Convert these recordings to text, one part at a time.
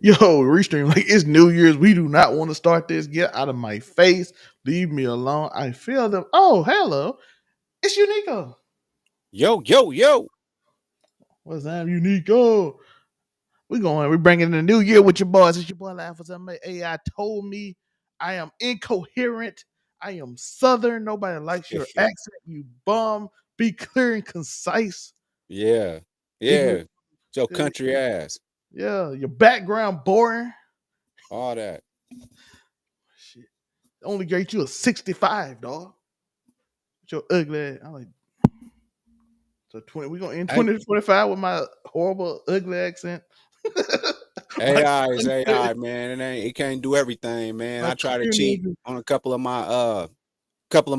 Yo, Restream, like it's New Year's. We do not want to start this. Get out of my face. Leave me alone. I feel them. Oh, hello. It's Unico. Yo, yo, yo. What's up, Unico? We bringing in the new year with your boys. It's your boy Life for something. AI told me I am incoherent. I am Southern. Nobody likes your accent. You bum. Be clear and concise. Yeah. Ignorant. Yeah. Your country ass. Yeah, your background boring. All that. Shit. Only gave you a 65, dog. With your ugly ass. I'm like, so 20. We gonna end I, 2025 with my horrible, ugly accent. my, AI is AI, man. It can't do everything, man. my I try to clear cheat nigga. on a couple of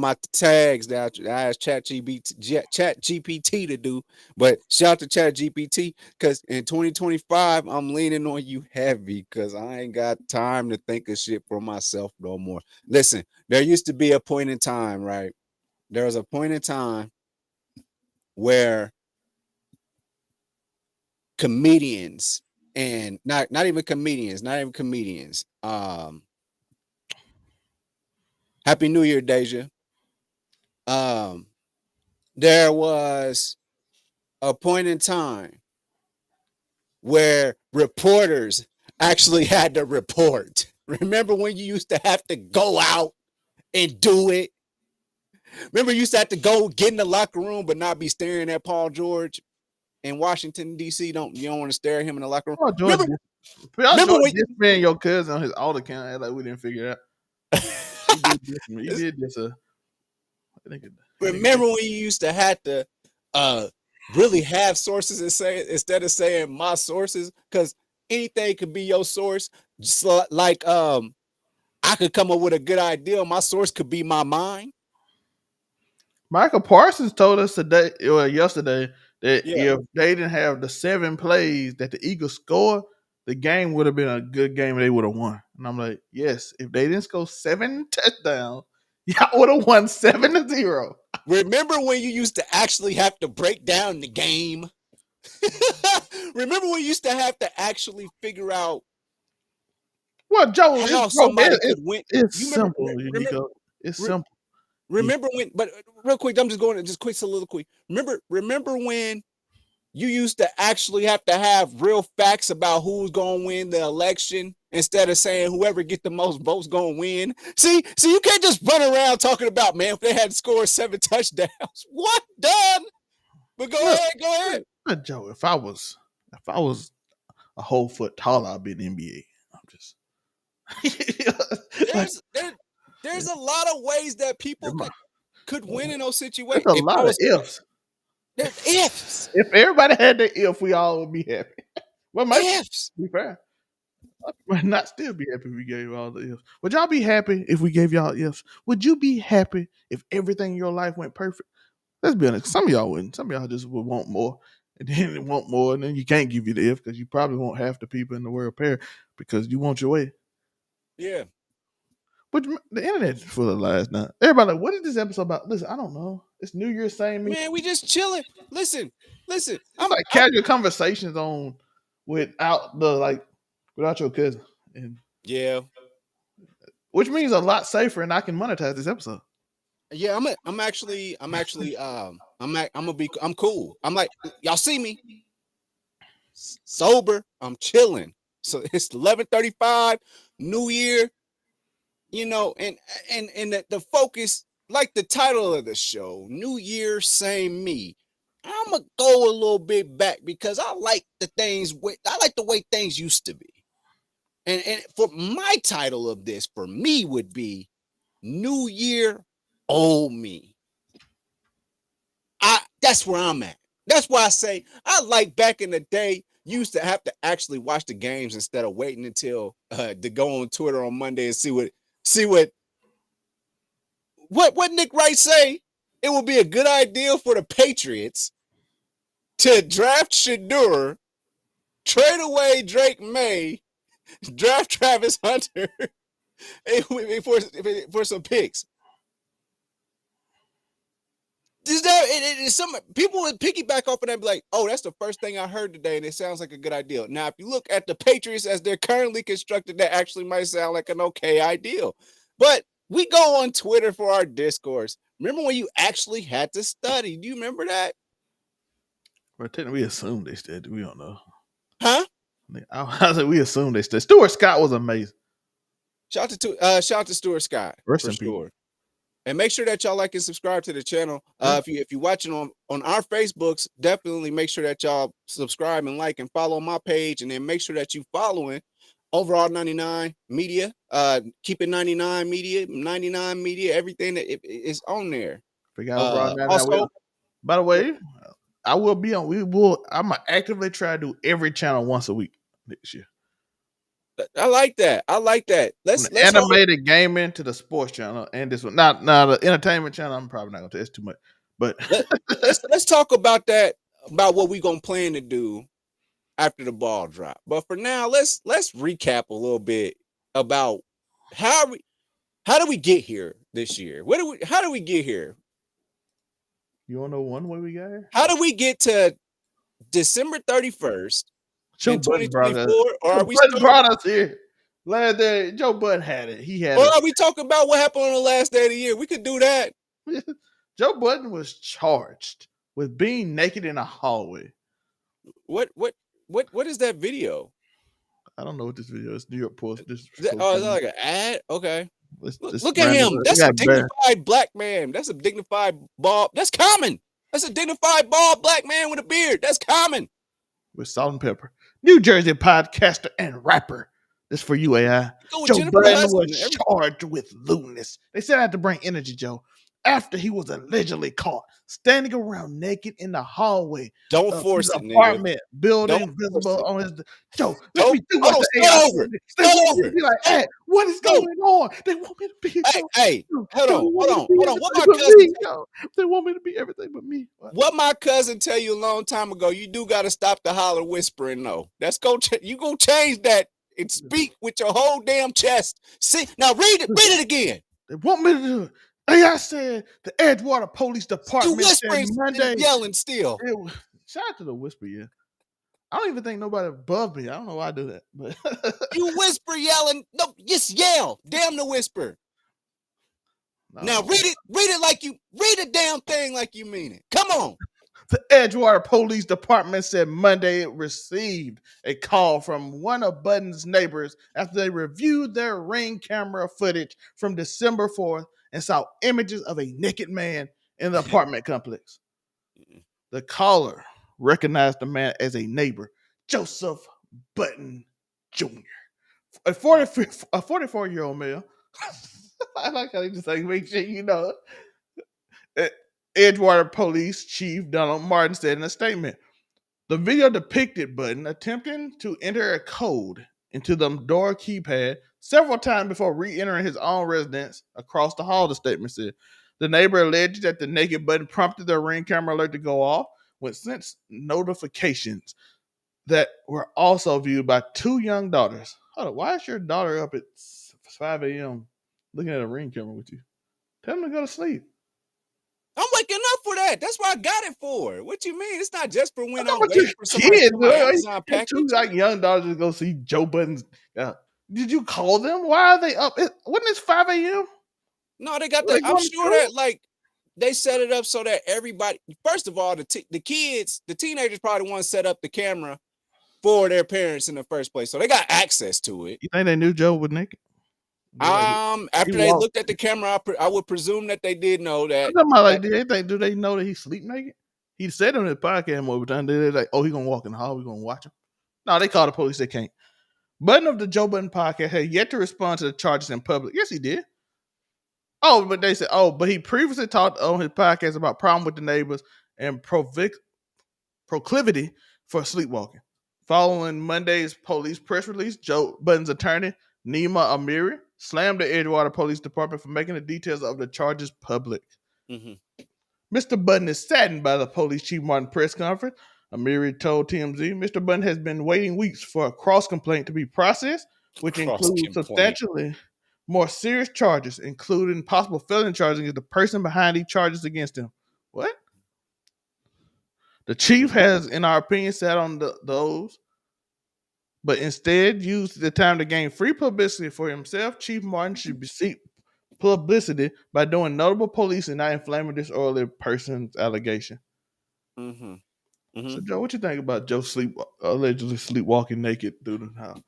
my tags that I asked Chat GPT to do. But shout out to Chat GPT because in 2025, I'm leaning on you heavy because I ain't got time to think of shit for myself no more. Listen, there used to be a point in time, right? There was a point in time where comedians and not even comedians, not even comedians. Happy New Year, Deja. Um, there was a point in time where reporters actually had to report. Remember when you used to have to go out and do it? Remember you used to have to go get in the locker room but not be staring at Paul George in Washington D.C. You don't want to stare at him in the locker room. Y'all George, Remember y'all remember George when this man your cousin on his alt account act like we didn't figure it out. He did this. He did this. I think remember when you used to have to uh really have sources and say instead of saying my sources because anything could be your source just like I could come up with a good idea my source could be my mind. Michael Parsons told us today or yesterday that Yeah, if they didn't have the 7 plays that the Eagles scored, the game would have been a good game and they would have won. And I'm like, yes, if they didn't score 7 touchdowns, y'all would have won 7-0. remember when you used to actually have to break down the game. Remember when you used to have to actually figure out Well, Joe, how somebody could win. it's You remember simple, Unico. It's simple. remember when but real quick I'm just going to just quick soliloquy. Remember when you used to actually have to have real facts about who's going to win the election instead of saying whoever get the most votes going to win. See, you can't just run around talking about, man, if they had scored 7 touchdowns. What done? But Look, go ahead. look, Joe, if I was a whole foot taller, I'd be in the NBA. I'm just like There's a lot of ways that people could win in those there's situations. a If I lot of was ifs. there's ifs. If everybody had the if, we all would be happy. Well, might Ifs. be fair. I might not still be happy if we gave all the ifs. Would y'all be happy if we gave y'all ifs? Would you be happy if everything in your life went perfect? Let's be honest. Some of y'all wouldn't. Some of y'all just would want more. And then want more, and then you can't give you the if because you probably won't half the people in the world pair because you want your way. Yeah. But the internet's full of lies now. Everybody like, what is this episode about? Listen, I don't know. It's New Year's, same me. Man, we just chilling. Listen. It's like casual conversations on without the like without your cousin, and Yeah. which means a lot safer, and I can monetize this episode. Yeah, I'm cool. I'm like, y'all see me sober. I'm chilling. So it's 11:35, New Year, and the focus, like the title of the show, New Year, same me. I'm gonna go a little bit back because I like the way things used to be. And for my title of this, for me, would be New Year, old me. That's where I'm at. That's why I say I like back in the day. You used to have to actually watch the games instead of waiting until to go on Twitter on Monday and see what Nick Wright say. It would be a good idea for the Patriots to draft Shadur, trade away Drake May, draft Travis Hunter for some picks. Some people would piggyback off of that and be like, oh, that's the first thing I heard today, and it sounds like a good idea. Now, if you look at the Patriots as they're currently constructed, that actually might sound like an okay idea. But we go on Twitter for our discourse. Remember when you actually had to study? Do you remember that? Well, technically, we assume they said. We don't know. Huh? I said we assume they said. Stuart Scott was amazing. Shout out to Stuart Scott Rest for in peace. sure. And make sure that y'all like and subscribe to the channel. Yeah. If you're watching on our Facebooks, definitely make sure that y'all subscribe and like and follow my page, and then make sure that you following Overall 99 Media, Keep It 99 Media, 99 Media, everything that is on there. Forgot Overall 99. Also, by the way, I will be on. I'm gonna actively try to do every channel once a week next year. I like that. Let's animated gaming to the sports channel and this one. Not the entertainment channel. I'm probably not gonna tell it's too much. But let's talk about that, about what we're gonna plan to do after the ball drop. But for now, let's recap a little bit about how do we get here this year? How do we get here? You wanna know one way we got here? How do we get to December 31st in 2024? Or are we brought us here? Last day, Joe Budden had it. He had or it. are we talking about what happened on the last day of the year? We could do that. Joe Budden was charged with being naked in a hallway. What is that video? I don't know what this video is. New York Post. Is that like an ad? Okay. Look at random. him. That's a dignified black man. That's a dignified bald. That's common. That's a dignified bald black man with a beard. That's common. With salt and pepper. New Jersey podcaster and rapper. This for you, AI. Joe Budden was charged with lewdness. They said I had to bring energy, Joe, after he was allegedly caught standing around naked in the hallway. Don't force it, apartment building visible on his. Joe, let me do what the AI said. They want me to be like, hey, what is going on? They want me to be. Hey, hold on. What my cousin? They want me to be everything but me. What my cousin tell you a long time ago? You do got to stop the holler whispering. No, you gonna change that and speak with your whole damn chest. See, now read it again. They want me to do it. AI said the Edgewater Police Department said Monday. Yelling still. Shout out to the whisper, yeah. I don't even think nobody above me. I don't know why I do that, but you whisper yelling. No, just yell. Damn the whisper. No, now read it like you read the damn thing like you mean it. Come on. The Edgewater Police Department said Monday it received a call from one of Budden's neighbors after they reviewed their Ring camera footage from December 4th and saw images of a naked man in the apartment complex. The caller recognized the man as a neighbor, Joseph Budden Jr., a 44-year-old male. I like how they just like make sure you know. Edgewater Police Chief Donald Martin said in a statement, the video depicted Budden attempting to enter a code into the door keypad several times before re-entering his own residence across the hall, the statement said. The neighbor alleged that the naked Budden prompted their Ring camera alert to go off with sent notifications that were also viewed by two young daughters. Hold on, why is your daughter up at 5 a.m. looking at a Ring camera with you? Tell them to go to sleep. I'm waking up for that. That's what I got it for. What you mean? It's not just for when I'm waiting for somebody to my Amazon package. Two like young daughters to go see Joe Budden's. Did you call them? Why are they up? Wasn't it 5 a.m.? No, they got that. I'm sure that like they set it up so that everybody. First of all, the kids, the teenagers probably want to set up the camera for their parents in the first place, so they got access to it. You think they knew Joe was naked? After they looked at the camera, I would presume that they did know that. Do they know that he sleep naked? He said on his podcast over time, they're like, oh, he's going to walk in the hall, we're going to watch him. No, they called the police, they can't. Budden of the Joe Budden podcast had yet to respond to the charges in public. Yes, he did. Oh, but they said, but he previously talked on his podcast about problem with the neighbors and proclivity for sleepwalking. Following Monday's police press release, Joe Budden's attorney, Nima Amiri, slammed the Edgewater Police Department for making the details of the charges public. Mm-hmm. Mr. Budden is saddened by the police chief Martin press conference. Amiri told TMZ, Mr. Budden has been waiting weeks for a cross complaint to be processed, which includes substantially more serious charges, including possible felony charges against the person behind these charges against him. What? The chief has, in our opinion, sat on those, but instead used the time to gain free publicity for himself. Chief Martin should seek publicity by doing notable police and not inflaming this early person's allegation. Mm-hmm. So, Mm-hmm. Joe, what you think about Joe allegedly sleepwalking naked through the house?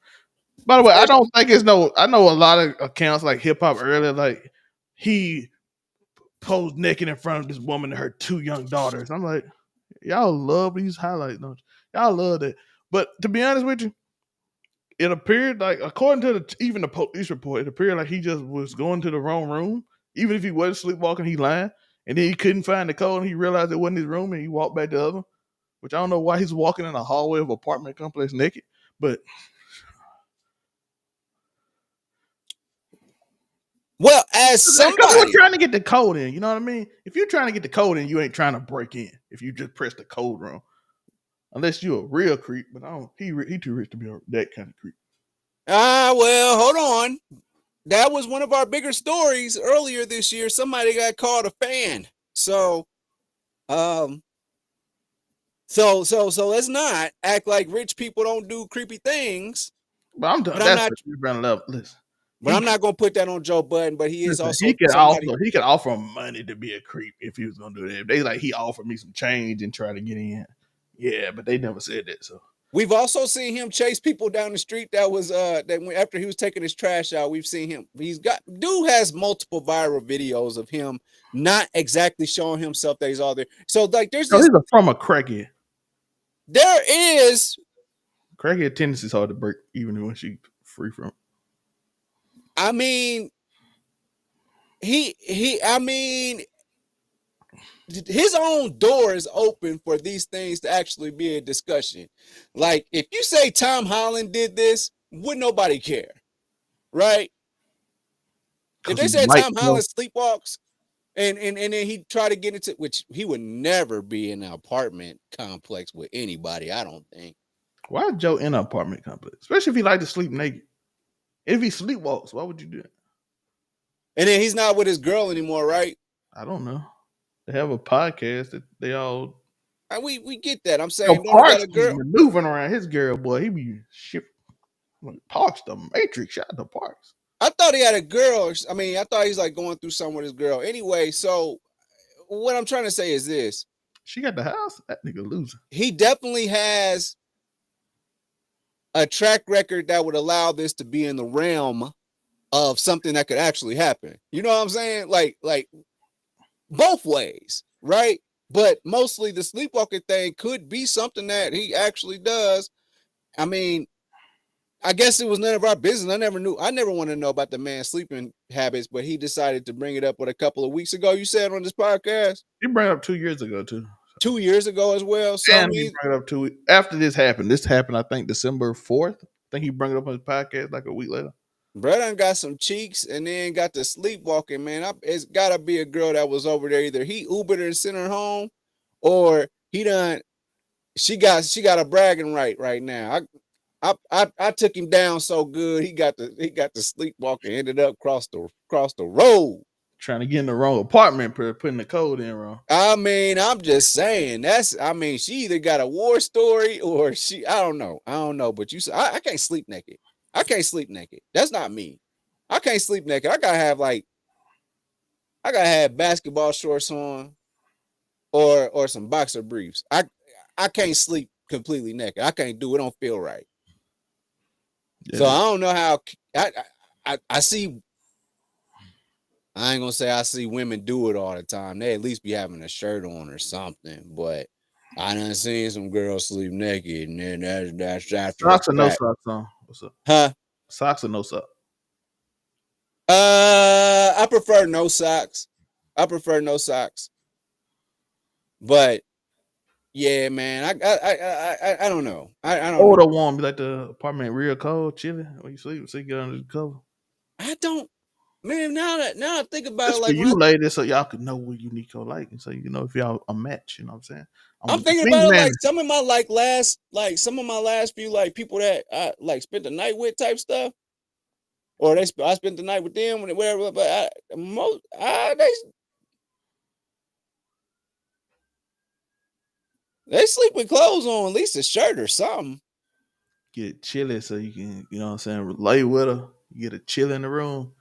By the way, I don't think it's no. I know a lot of accounts like hip hop earlier, like he posed naked in front of this woman and her two young daughters. I'm like, y'all love these highlights, don't you? Y'all love that. But to be honest with you, it appeared like, according to even the police report, it appeared like he just was going to the wrong room. Even if he wasn't sleepwalking, he lying. And then he couldn't find the code and he realized it wasn't his room and he walked back to the other, which I don't know why he's walking in a hallway of apartment complex naked. But Well, as because we're somebody, trying to get the code in, you know what I mean? If you're trying to get the code in, you ain't trying to break in. If you just press the code wrong, unless you're a real creep. But I don't. He too rich to be that kind of creep. well, hold on. That was one of our bigger stories earlier this year. Somebody got called a fan. So, um, so let's not act like rich people don't do creepy things. But I'm done. But I'm That's not. the brand level. Listen, But he I'm not gonna put that on Joe Budden. But he is listen. also somebody. He could offer money to be a creep if he was gonna do that. If they like he offered me some change and try to get in. Yeah, but they never said that. So We've also seen him chase people down the street. That was that when, after he was taking his trash out. We've seen him. Dude has multiple viral videos of him not exactly showing himself that he's all there. So like, there's no, this. he's from a crackhead. There is. Crackhead tendency is hard to break, even when she free from. I mean, he. I mean, his own door is open for these things to actually be a discussion. Like, if you say Tom Holland did this, would nobody care, right? If Because they he's said white. Tom You know? Holland sleepwalks and then he tried to get into, which he would never be in an apartment complex with anybody, I don't think. Why is Joe in an apartment complex? Especially if he like to sleep naked. If he sleepwalks, why would you do that? And then he's not with his girl anymore, right? I don't know. They have a podcast that they all. We get that. I'm Yo, saying, don't he got Parks a be girl? maneuvering around his girl, boy. He be shit. Parks the Matrix. Shout out to Parks. I thought he had a girl. I mean, I thought he's like going through something with his girl. Anyway, so what I'm trying to say is this. She got the house. That nigga losing. He definitely has a track record that would allow this to be in the realm of something that could actually happen. You know what I'm saying? Like both ways, right? But mostly the sleepwalking thing could be something that he actually does. I mean, I guess it was none of our business. I never wanted to know about the man's sleeping habits, but he decided to bring it up a couple of weeks ago. You said on this podcast? He brought it up 2 years ago too. 2 years ago as well. So I And he mean, brought it up after this happened. This happened, I think, December 4th. I think he brought it up on his podcast like a week later. Brad got some cheeks and then got the sleepwalking, man. It's gotta be a girl that was over there. Either he Ubered her and sent her home, or he done she got a bragging right now. I took him down so good he got the sleepwalking, ended up across the road. Trying to get in the wrong apartment, putting the code in wrong. I mean, I'm just saying she either got a war story or I don't know. But I can't sleep naked. I can't sleep naked. That's not me. I can't sleep naked. I gotta have basketball shorts on or some boxer briefs. I can't sleep completely naked. I can't do it. Don't feel right. Yeah, So I don't know how I see. I ain't gonna say I see women do it all the time. They at least be having a shirt on or something. But I done seen some girls sleep naked, and then that's after the socks or no fact. socks on. What's up? Huh? Socks or no socks? I prefer no socks. I prefer no socks. But yeah, man, I don't know. I don't know. Cold or warm? You like the apartment real cold, chilly when you sleep, so you get under the cover. I don't, man. Now I think about That's it, for like you, ladies, so y'all can know what Unico like, and so you know if y'all a match. You know what I'm saying? I'm thinking Me, about it, man. like some of my last few like people that I like spent the night with type stuff, or I spent the night with them whatever. But they They sleep with clothes on, at least a shirt or something. Get chilly so you can, you know what I'm saying, lay with her. You get a chill in the room.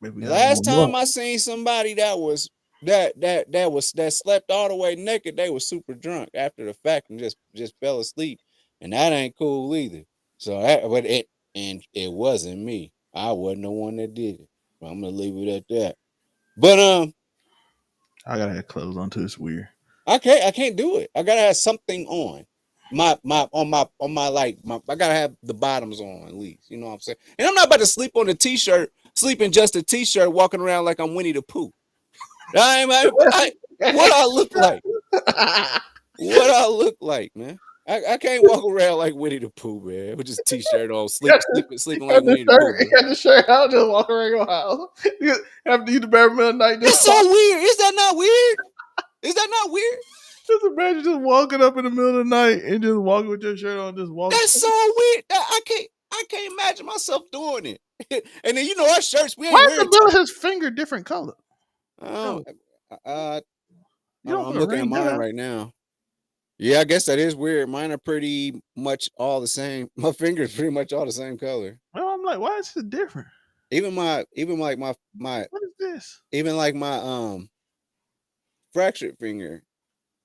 Maybe we The gotta last warm time up. I seen somebody that slept all the way naked, they was super drunk after the fact and just fell asleep, and that ain't cool either. So it wasn't me. I wasn't the one that did it. I'm gonna leave it at that. But I gotta have clothes on too. It's weird. I can't do it. I gotta have something on. I gotta have the bottoms on at least. You know what I'm saying? And I'm not about to sleep on a t-shirt, sleep in just a t-shirt, walking around like I'm Winnie the Pooh. What I look like? What I look like, man? I can't walk around like Winnie the Pooh, man, with just t-shirt on, sleeping like Winnie the Pooh, You bro. got the shirt out, just walk around your house. You have to eat the bare middle of the night, That's just so pop. weird. Is that not weird? Is that not weird? Just imagine just walking up in the middle of the night and just walking with your shirt on, just walking. That's so weird. I can't imagine myself doing it. And then our shirts, we Why ain't is the wearing middle of his finger different color? Oh, No, you don't I'm put a looking at ring mine there. right now. Yeah, I guess that is weird. Mine are pretty much all the same. My fingers pretty much all the same color. Well, I'm like, why is it different? Even like my What is this? even like my fractured finger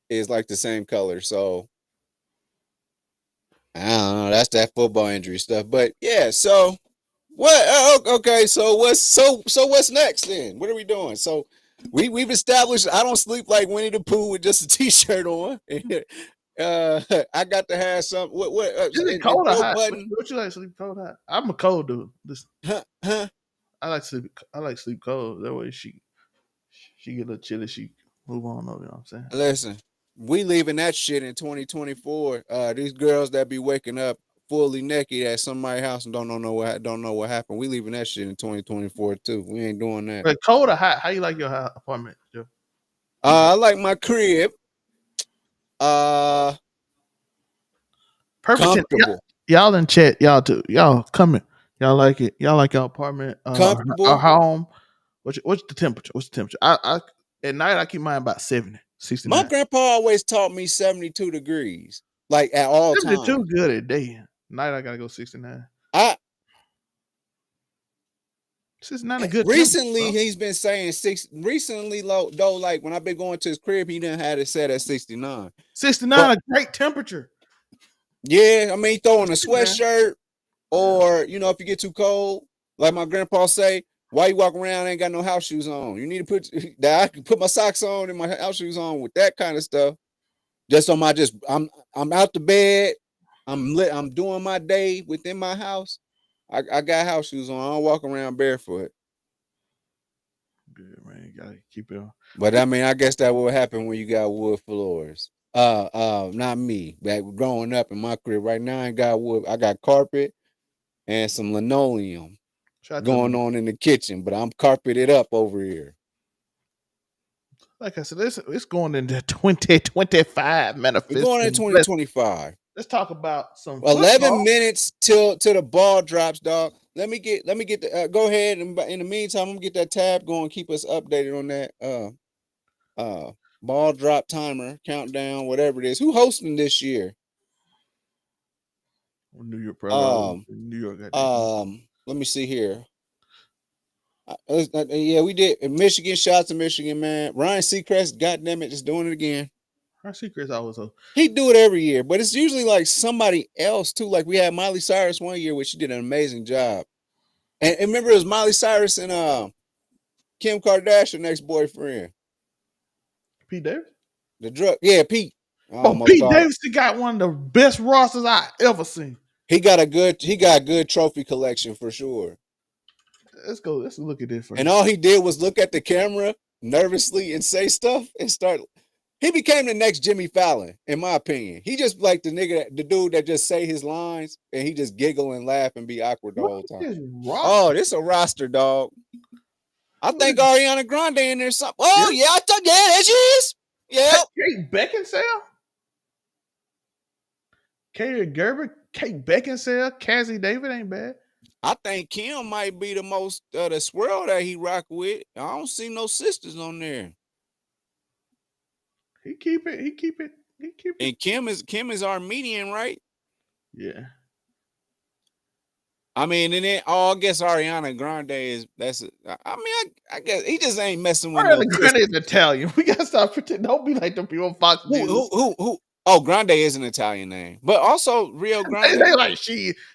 is like the same color. So I don't know. That's that football injury stuff. But yeah, so what? Okay, so what's next then? What are we doing? So we've established I don't sleep like Winnie the Pooh with just a t-shirt on. I got to have some what Is it and cold or Joe hot? Button. What you like, sleep cold or hot? I'm a cold dude. Listen, Huh, huh. I like sleep. I like sleep cold. That way she get a little chilly. She move on over. You know what I'm saying? Listen, we leaving that shit in 2024. These girls that be waking up fully naked at somebody's house and don't know what happened. We leaving that shit in 2024 too. We ain't doing that. Like cold or hot? How you like your apartment, Joe? I like my crib. Uh, Perfect 10. comfortable, Y'all in chat. Y'all too. Y'all coming. Y'all like it. Y'all like your apartment or comfortable. home. What's the temperature? What's the temperature? I at night I keep mine about 70, My 69. grandpa always taught me 72 degrees, like at all 72 times. good at day. Night I gotta go 69. I 69 a good temperature, recently bro. he's been saying six. Recently, though, like when I've been going to his crib, he done had it set at 69. 69 But a great temperature. yeah, I mean, throwing a 69. sweatshirt Yeah. or if you get too cold, like my grandpa say, why you walk around ain't got no house shoes on? You need to put that I can put my socks on and my house shoes on with that kind of stuff. Just on my I'm out the bed. I'm doing my day within my house. I got house shoes on. I don't walk around barefoot. Good, man. You gotta keep it on. But I mean, I guess that will happen when you got wood floors. Not me. Back growing up in my crib right now, I ain't got wood. I got carpet and some linoleum Shout out to going the, on in the kitchen, but I'm carpeted up over here. like I said, it's going into 2025 We're going in manifesting. Let's 2025. talk about some 11 football. minutes till the ball drops, dog. Let me get the go ahead and in the meantime, I'm gonna get that tab going, keep us updated on that uh ball drop timer, countdown, whatever it is. Who hosting this year? New York probably always Um New York got that. Let me see here. Yeah, we did. Michigan, shots to Michigan, man. Ryan Seacrest, goddamn it, just doing it again. Our secret's always a He do it every year, but it's usually like somebody else too. Like we had Miley Cyrus one year, which she did an amazing job. And remember, it was Miley Cyrus and Kim Kardashian ex boyfriend. Pete Davis. Yeah, Pete. I Bro, almost Pete called it. Davidson got one of the best rosters I ever seen. He got a good trophy collection for sure. Let's go. Let's look at this And first. all he did was look at the camera nervously and say stuff and start. He became the next Jimmy Fallon, in my opinion. He just like the dude that just say his lines and he just giggle and laugh and be awkward the Look whole at time. this roster. Oh, this a roster, dog. I What think is Ariana Grande in there something. yeah? Oh yeah, yeah, there she is. Yep. Kate Beckinsale, Katie Gerber, Kate Beckinsale, Cassie David ain't bad. I think Kim might be the most the swirl that he rock with. I don't see no sisters on there. He keep it. He keep it. He keep it. And Kim is Armenian, right? Yeah. I mean, and then I guess Ariana Grande is I guess he just ain't messing with no Ariana Grande sister. is Italian. We gotta stop pretending. Don't be like them people on Fox News. Who? Oh, Grande is an Italian name, but also Rio Grande. They like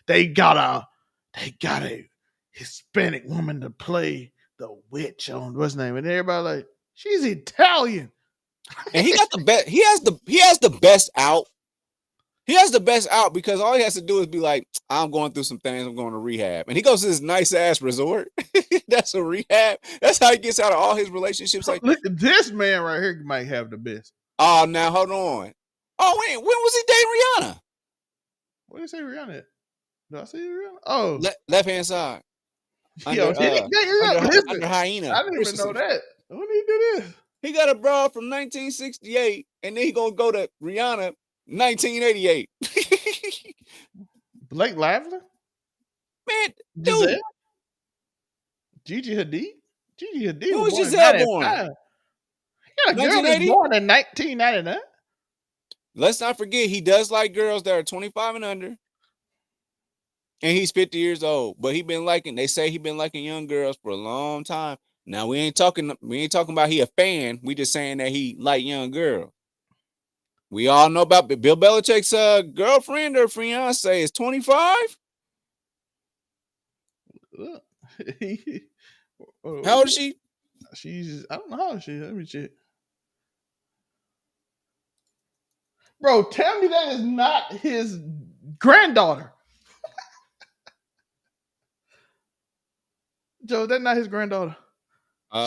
they got a Hispanic woman to play the witch on what's name, and everybody like she's Italian. And he got the best. He has the best out. He has the best out because all he has to do is be like, I'm going through some things. I'm going to rehab. And he goes to this nice ass resort. That's a rehab. That's how he gets out of all his relationships. Like, Look, this man right here might have the best. oh, now hold on. Oh, wait, when was he dating Rihanna? What did you say Rihanna at? Did I say Rihanna? Oh, Left hand side. yo, Under did he date Rihanna? Listen, under hyena. I didn't even know that. When did he do this? He got a broad from 1968, and then he gonna go to Rihanna 1988. Blake Lively? Man, Giselle? dude, Gigi Hadid? Gigi Hadid when was was born in Giselle born? 95. Yeah, a girl is 1980? born in 1999. Let's not forget he does like girls that are 25 and under. And he's 50 years old. But they say he been liking young girls for a long time. Now we ain't talking about he a fan. We just saying that he like young girls. We all know about Bill Belichick's girlfriend or fiance is 25. How old is she? She's, I don't know how old she is. Let me check. Bro, tell me that is not his granddaughter. Joe, that's not his granddaughter.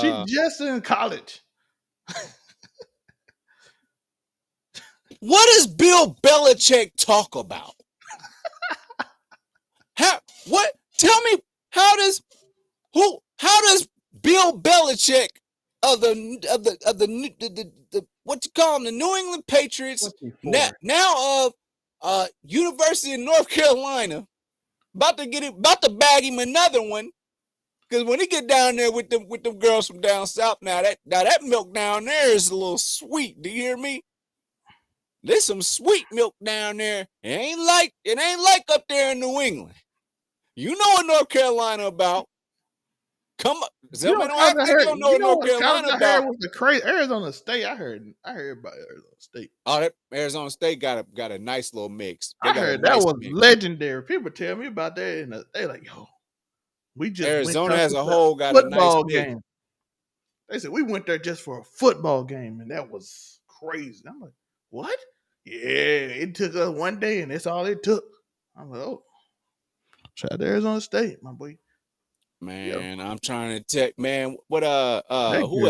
She's just in college. What does Bill Belichick talk about? What? Tell me, how does Bill Belichick of the what you call them, the New England Patriots, now of University of North Carolina, about to bag him another one, because when he get down there with them girls from down south, now that milk down there is a little sweet. Do you hear me? There's some sweet milk down there. It ain't like up there in New England. You know what North Carolina about. Come on. Somebody don't act like you don't know what North Carolina about. Was the crazy Arizona State. I heard about Arizona State. Oh, that Arizona State got a nice little mix. I heard that was legendary. People tell me about that, and they like, yo, we just Arizona as a whole got a nice game. They said we went there just for a football game, and that was crazy. I'm like, what? Yeah, it took us one day, and that's all it took. I'm like, oh, shout out to Arizona State, my boy. Man, I'm trying to check. Man, what who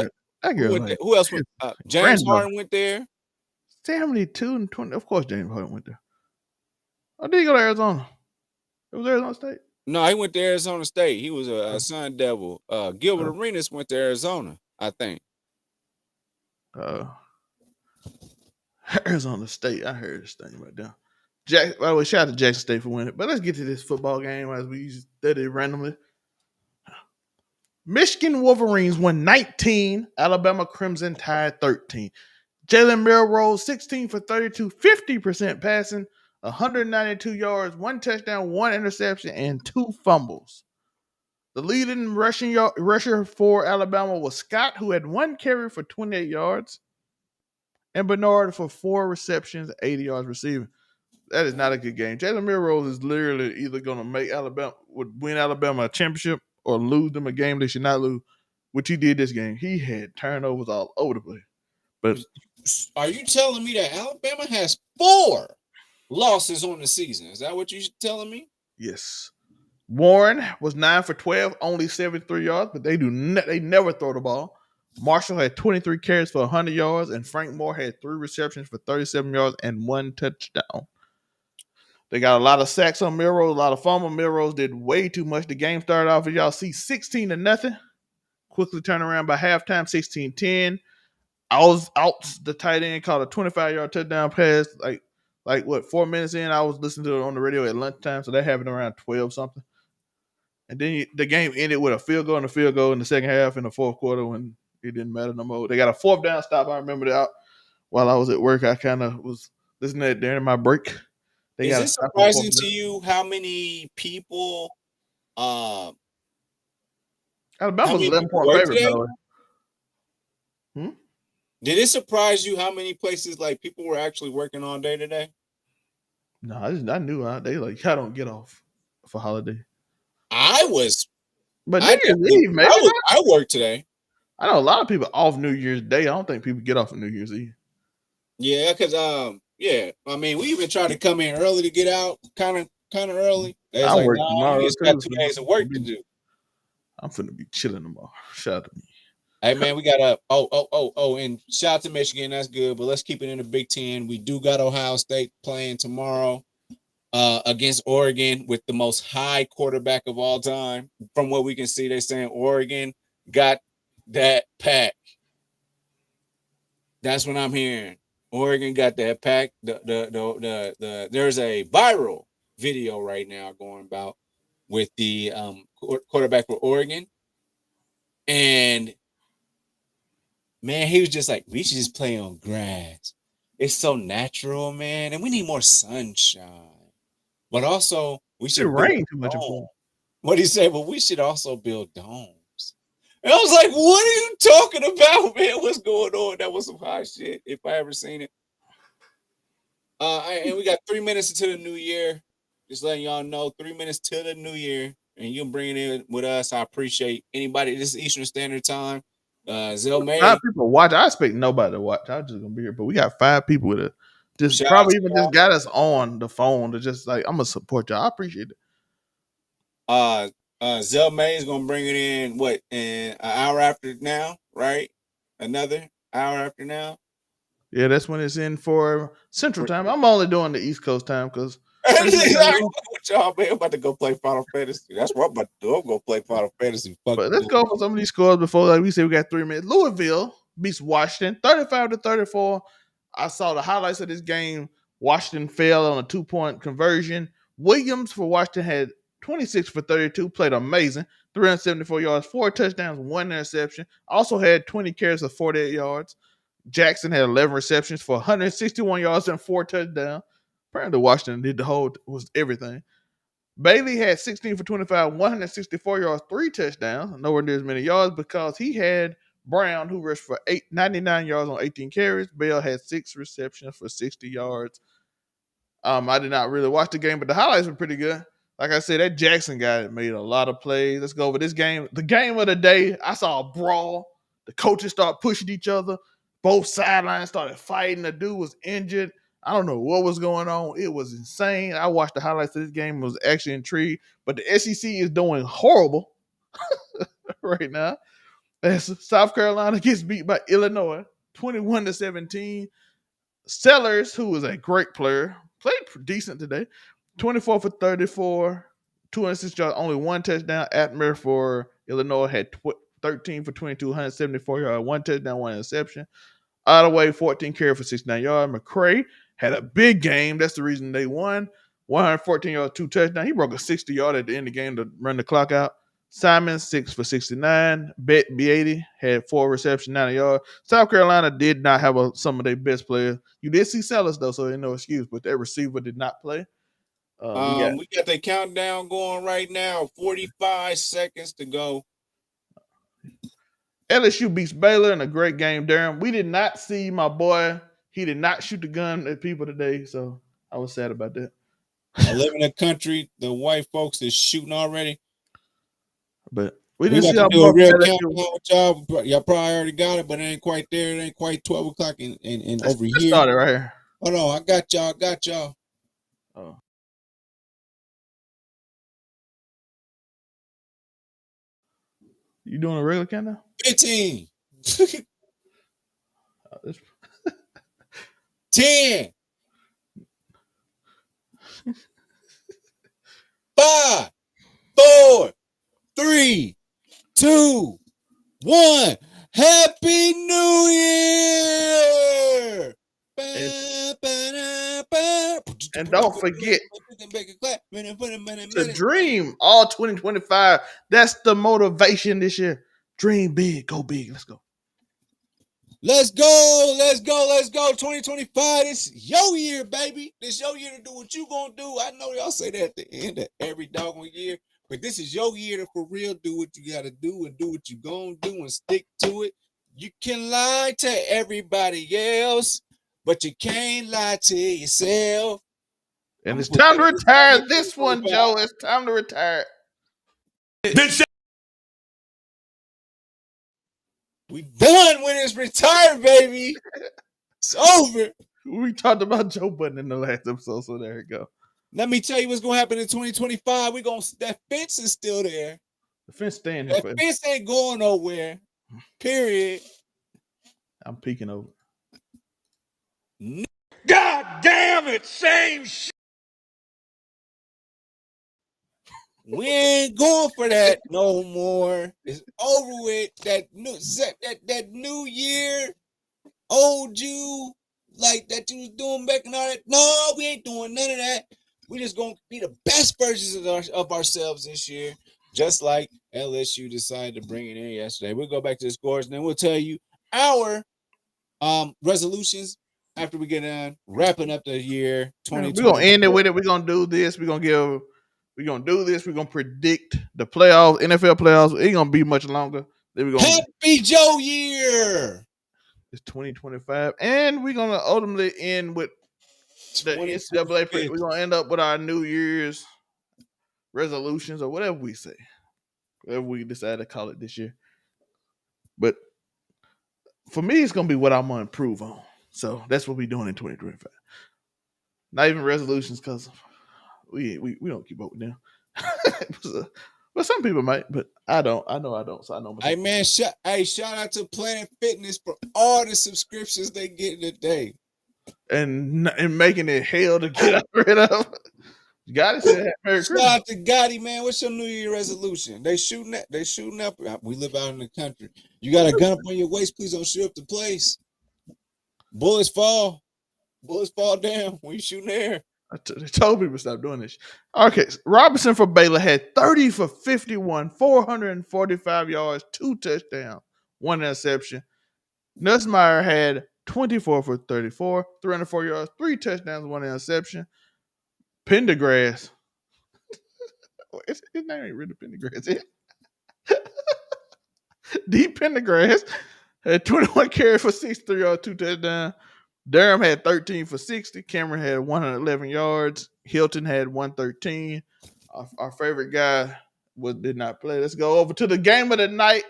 else went? James Harden went there. 72 and 20. Of course, James Harden went there. Oh, did he go to Arizona? It was Arizona State. No, he went to Arizona State. He was a Sun Devil. Gilbert Arenas went to Arizona, I think. Arizona State. I heard this thing right there. By the way, shout out to Jackson State for winning. But let's get to this football game as we did it randomly. Michigan Wolverines won 19. Alabama Crimson Tide 13. Jalen Milroe 16 for 32, 50% passing, 192 yards, 1 touchdown, 1 interception, and 2 fumbles. The leading rusher for Alabama was Scott, who had 1 carry for 28 yards, and Bernard for 4 receptions, 80 yards receiving. That is not a good game. Jalen Milroe is literally either going to win Alabama a championship or lose them a game they should not lose, which he did this game. He had turnovers all over the place. But are you telling me that Alabama has 4 losses on the season? Is that what you're telling me? Yes. Warren was 9 for 12, only 73 yards, but they never throw the ball. Marshall had 23 carries for 100 yards, and Frank Moore had 3 receptions for 37 yards and 1 touchdown. They got a lot of sacks on Milrose, a lot of fumble. Milrose did way too much. The game started off, as y'all see, 16-0. Quickly turned around by halftime, 16-10. I was out. The tight end caught a 25-yard touchdown pass. Like 4 minutes in, I was listening to it on the radio at lunchtime, so that happened around 12 something. And then the game ended with a field goal in the second half in the fourth quarter when it didn't matter no more. They got a 4th down stop. I remember that. while I was at work, I kind of was listening to it during my break. They Is got it to stop for surprising 4 minutes. to you um how Alabama's many 11 people point work favorite, by today? the way. Hmm? Did it surprise you how many places like people were actually working all day today? No, I knew they like I don't get off for holiday, I was but New I Year's definitely Eve maybe not. I worked today. I know a lot of people off New Year's Day. I don't think people get off on New Year's Eve. Yeah, because yeah, I mean we even tried to come in early to get out kind of early. They was I like, work nah, you tomorrow just got too, 2 days of work to do. I'm finna be chilling tomorrow. Shout out to me. Hey man, we got and shout out to Michigan, that's good. But let's keep it in the Big Ten. We do got Ohio State playing tomorrow against Oregon with the most high quarterback of all time. From what we can see, they're saying Oregon got that pack. That's what I'm hearing. Oregon got that pack. There's a viral video right now going about with the quarterback for Oregon, and man, he was just like, we should just play on grass. It's so natural, man, and we need more sunshine. But also, we It should build rained too a much in dome. Florida. What he said, but we should also build domes. And I was like, what are you talking about, man? What's going on? That was some hot shit, if I ever seen it. And we got 3 minutes into the new year. Just letting y'all know, 3 minutes to the new year, and you bring it in with us. I appreciate anybody. This is Eastern Standard Time. Zell 5 May, people watch. I expect nobody to watch. I'm just gonna be here, but we got 5 people with it. Just shout out probably to even y'all. just got us on the phone to just like I'm gonna support y'all. I appreciate it. Zell May is gonna bring it in what in an hour after now, right? Another hour after now. Yeah, that's when it's in for Central Time. I'm only doing the East Coast time because I ain't with y'all, man. I'm about to go play Final Fantasy. That's what I'm about to do. I'm gonna play Final Fantasy. But Fucking let's go for some of these scores before, like we said, we got 3 minutes. Louisville beats Washington 35-34. I saw the highlights of this game. Washington fell on a 2-point conversion. Williams for Washington had 26 for 32, played amazing. 374 yards, 4 touchdowns, 1 interception. Also had 20 carries of 48 yards. Jackson had 11 receptions for 161 yards and 4 touchdowns. Apparently, Washington did the whole was everything. Bailey had 16 for 25, 164 yards, 3 touchdowns, nowhere near as many yards because he had Brown, who rushed for 99 yards on 18 carries. Bell had 6 receptions for 60 yards. I did not really watch the game, but the highlights were pretty good. Like I said, that Jackson guy made a lot of plays. Let's go over this game. The game of the day, I saw a brawl. The coaches start pushing each other. Both sidelines started fighting. The dude was injured. I don't know what was going on. It was insane. I watched the highlights of this game. Was actually intrigued. But the SEC is doing horrible right now. As South Carolina gets beat by Illinois, 21-17. Sellers, who is a great player, played decent today. 24 for 34, 206 yards, only 1 touchdown. Atmer for Illinois had 13 for 22, 174 yards, 1 touchdown, 1 interception. Ottaway, 14 carry for 69 yards. McCray had a big game. That's the reason they won. 114 yards, 2 touchdowns. He broke a 60-yard at the end of the game to run the clock out. Simon, 6 for 69. Bet B80 had 4 receptions, 90 yards. South Carolina did not have some of their best players. You did see Sellers, though, so ain't no excuse, but that receiver did not play. we got the countdown going right now. 45 seconds to go. LSU beats Baylor in a great game, Darren. We did not see my boy. He did not shoot the gun at people today, so I was sad about that. I live in a country, the white folks is shooting already. But we We didn't about see to our do boy a real from countdown LSU. with y'all. Y'all probably already got it, but it ain't quite there. It ain't quite 12 o'clock and over Let's here. start it right here. Hold on, I got y'all. Oh. You doing a regular countdown? 15, Uh, 10, 5, 4, 3, 2, 1. Happy New Year! And don't forget to dream all 2025. That's the motivation this year. Dream big, go big. Let's go. Let's go. Let's go. Let's go. 2025. This your year, baby. This your year to do what you gonna do. I know y'all say that at the end of every doggone year, but this is your year to for real do what you gotta do and do what you gonna do and stick to it. You can lie to everybody else, but you can't lie to yourself. And it's time to retire this one, Joe. It's time to retire. We done when it's retired, baby. It's over. We talked about Joe Budden in the last episode, so there you go. Let me tell you what's gonna happen in 2025. That fence is still there. The fence staying there forever. That fence ain't going nowhere. Period. I'm peeking over. God damn it, same shit. We ain't going for that no more. It's over with. That new year, old you, like that you was doing back and all that. No, we ain't doing none of that. We just gonna be the best versions of ourselves this year. Just like LSU decided to bring it in yesterday. We'll go back to the scores and then we'll tell you our resolutions after we get done wrapping up the year 2020. We're gonna end it with it. We're gonna do this. We're gonna do this. We're gonna predict the playoffs, NFL playoffs. It ain't gonna be much longer. Then we're gonna Happy Joe year. It's 2025, and we're gonna ultimately end with the NCAA. We're gonna end up with our New Year's resolutions or whatever we say, whatever we decide to call it this year. But for me, it's gonna be what I'm gonna improve on. So that's what we're doing in 2025. Not even resolutions, because we don't keep up with them. But some people might, but I don't. I know I don't. So I know myself. Hey man, shout out to Planet Fitness for all the subscriptions they get today. And making it hell to get rid of. Gotti said Merry Christmas. Shout out to Gotti, man. What's your New Year resolution? They shooting up. We live out in the country. You got a gun up on your waist, please don't shoot up the place. Bullets fall down when you shooting there. They told people to stop doing this. Okay, Robinson for Baylor had 30 for 51, 445 yards, 2 touchdowns, 1 interception. Nussmeier had 24 for 34, 304 yards, 3 touchdowns, 1 interception. Pendergrass. His name ain't really Pendergrass. D. Pendergrass had 21 carries for 63 yards, 2 touchdowns. Durham had 13 for 60. Cameron had 111 yards. Hilton had 113. Our favorite guy did not play. Let's go over to the game of the night.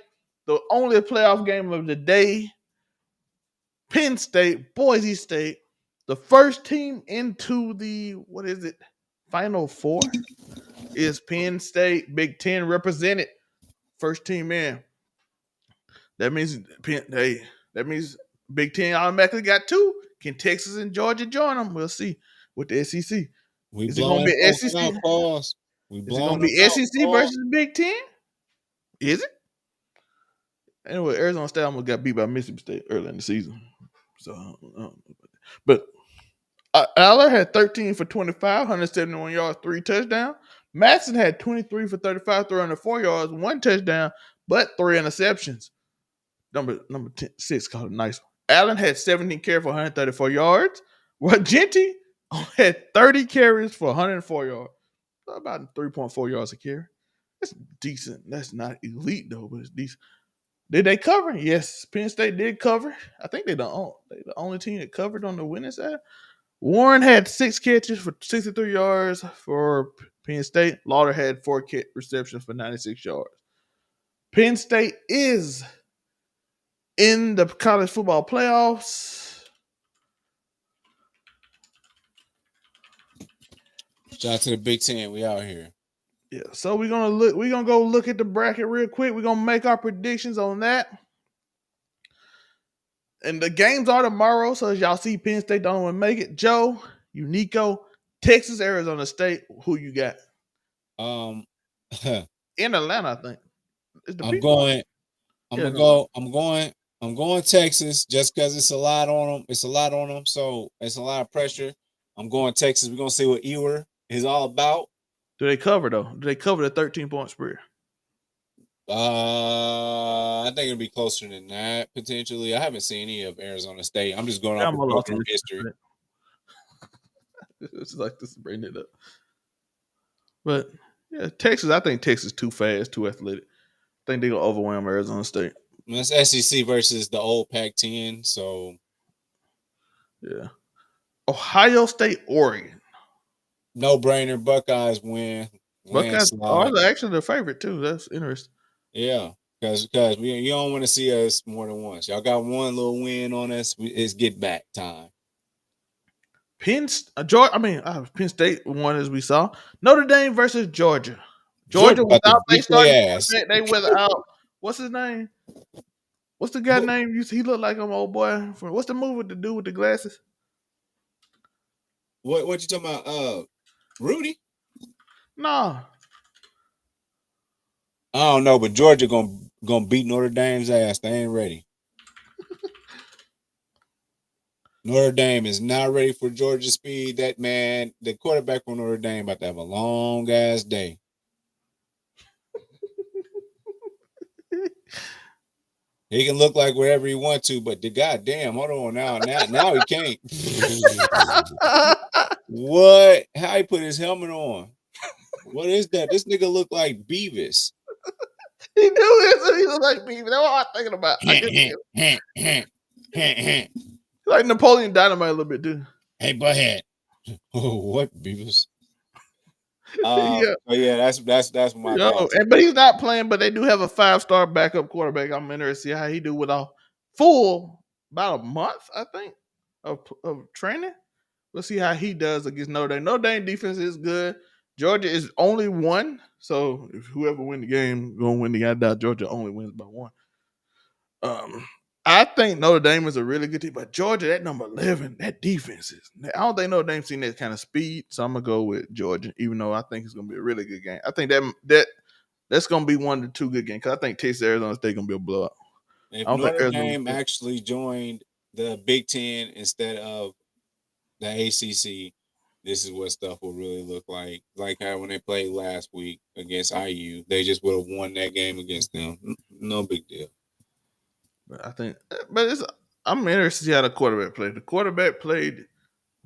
The only playoff game of the day. Penn State, Boise State. The first team into the, Final Four is Penn State. Big Ten represented. First team in. That means Big Ten automatically got 2. Can Texas and Georgia join them? We'll see with the SEC. Is it going to be SEC? Is it going to be SEC versus Big Ten? Is it? Anyway, Arizona State almost got beat by Mississippi State early in the season. So, but Aller had 13 for 25, 171 yards, 3 touchdowns. Matson had 23 for 35, 304 yards, 1 touchdown, but 3 interceptions. Number 6 called a nice one. Allen had 17 carries for 134 yards. Genty had 30 carries for 104 yards. About 3.4 yards a carry. That's decent. That's not elite, though, but it's decent. Did they cover? Yes, Penn State did cover. I think they're the only team that covered on the winning side. Warren had 6 catches for 63 yards for Penn State. Lauder had 4 receptions for 96 yards. Penn State is in the college football playoffs. Shout out to the Big Ten. We out here. Yeah, so we're gonna go look at the bracket real quick. We're gonna make our predictions on that. And the games are tomorrow, so as y'all see, Penn State don't want to make it. Joe, Unico, Texas, Arizona State. Who you got? In Atlanta, I think. I'm going Texas just because it's a lot on them. So it's a lot of pressure. I'm going Texas. We're gonna see what Ewer is all about. Do they cover though? Do they cover the 13-point spread? I think it'll be closer than that potentially. I haven't seen any of Arizona State. I'm just going off of Bama lost to program Mississippi history. State. It's like this is bringing it up. But yeah, Texas, I think Texas too fast, too athletic. I think they're gonna overwhelm Arizona State. It's SEC versus the old Pac-10, so Yeah. Ohio State, Oregon. no brainer. Buckeyes win, Buckeyes are landslide. actually the favorite too. That's interesting. Yeah, because you don't want to see us more than once. Y'all got one little win on us. It's get back time. Penn State won as we saw. Notre Dame versus Georgia. Georgia Georgia about to without they beat starting their ass. quarterback, they without what's his name? What's the guy Who- name? He looked like an old boy. What's the movie with the dude with the glasses? What you talking about? Rudy? Nah. I don't know, but Georgia gonna beat Notre Dame's ass. They ain't ready. Notre Dame is not ready for Georgia speed. That man, the quarterback from Notre Dame, about to have a long ass day. He can look like whatever he wants to, but the goddamn, hold on now he can't. What? How he put his helmet on? What is that? This nigga look like Beavis. He knew it. He looked like me. That's what I'm thinking about. I can see him. Hey, Like Napoleon Dynamite a little bit too. butthead. Oh, what Beavis? Yeah. So yeah, that's my Yo, guys. but he's not playing, but they do have a 5-star backup quarterback. I'm interested to see how he do with a full about a month, I think, of training. We'll see how he does against Notre Dame. Notre Dame defense is good. Georgia is only one, so if whoever win the game gonna win the game. I doubt Georgia only wins by one. Um, I think Notre Dame is a really good team, but Georgia, that number 11, that defense is. I don't think Notre Dame's seen that kind of speed, so I'm gonna go with Georgia, even though I think it's gonna be a really good game. I think that's gonna be one of the two good games because I think Texas Arizona State gonna be a blowout. If I don't think Notre Arizona Dame State. actually joined the Big Ten instead of the ACC, this is what stuff will really look like. Like how when they played last week against IU, they just would have won that game against them. No big deal. But I think, but I'm interested to see how the quarterback played. The quarterback played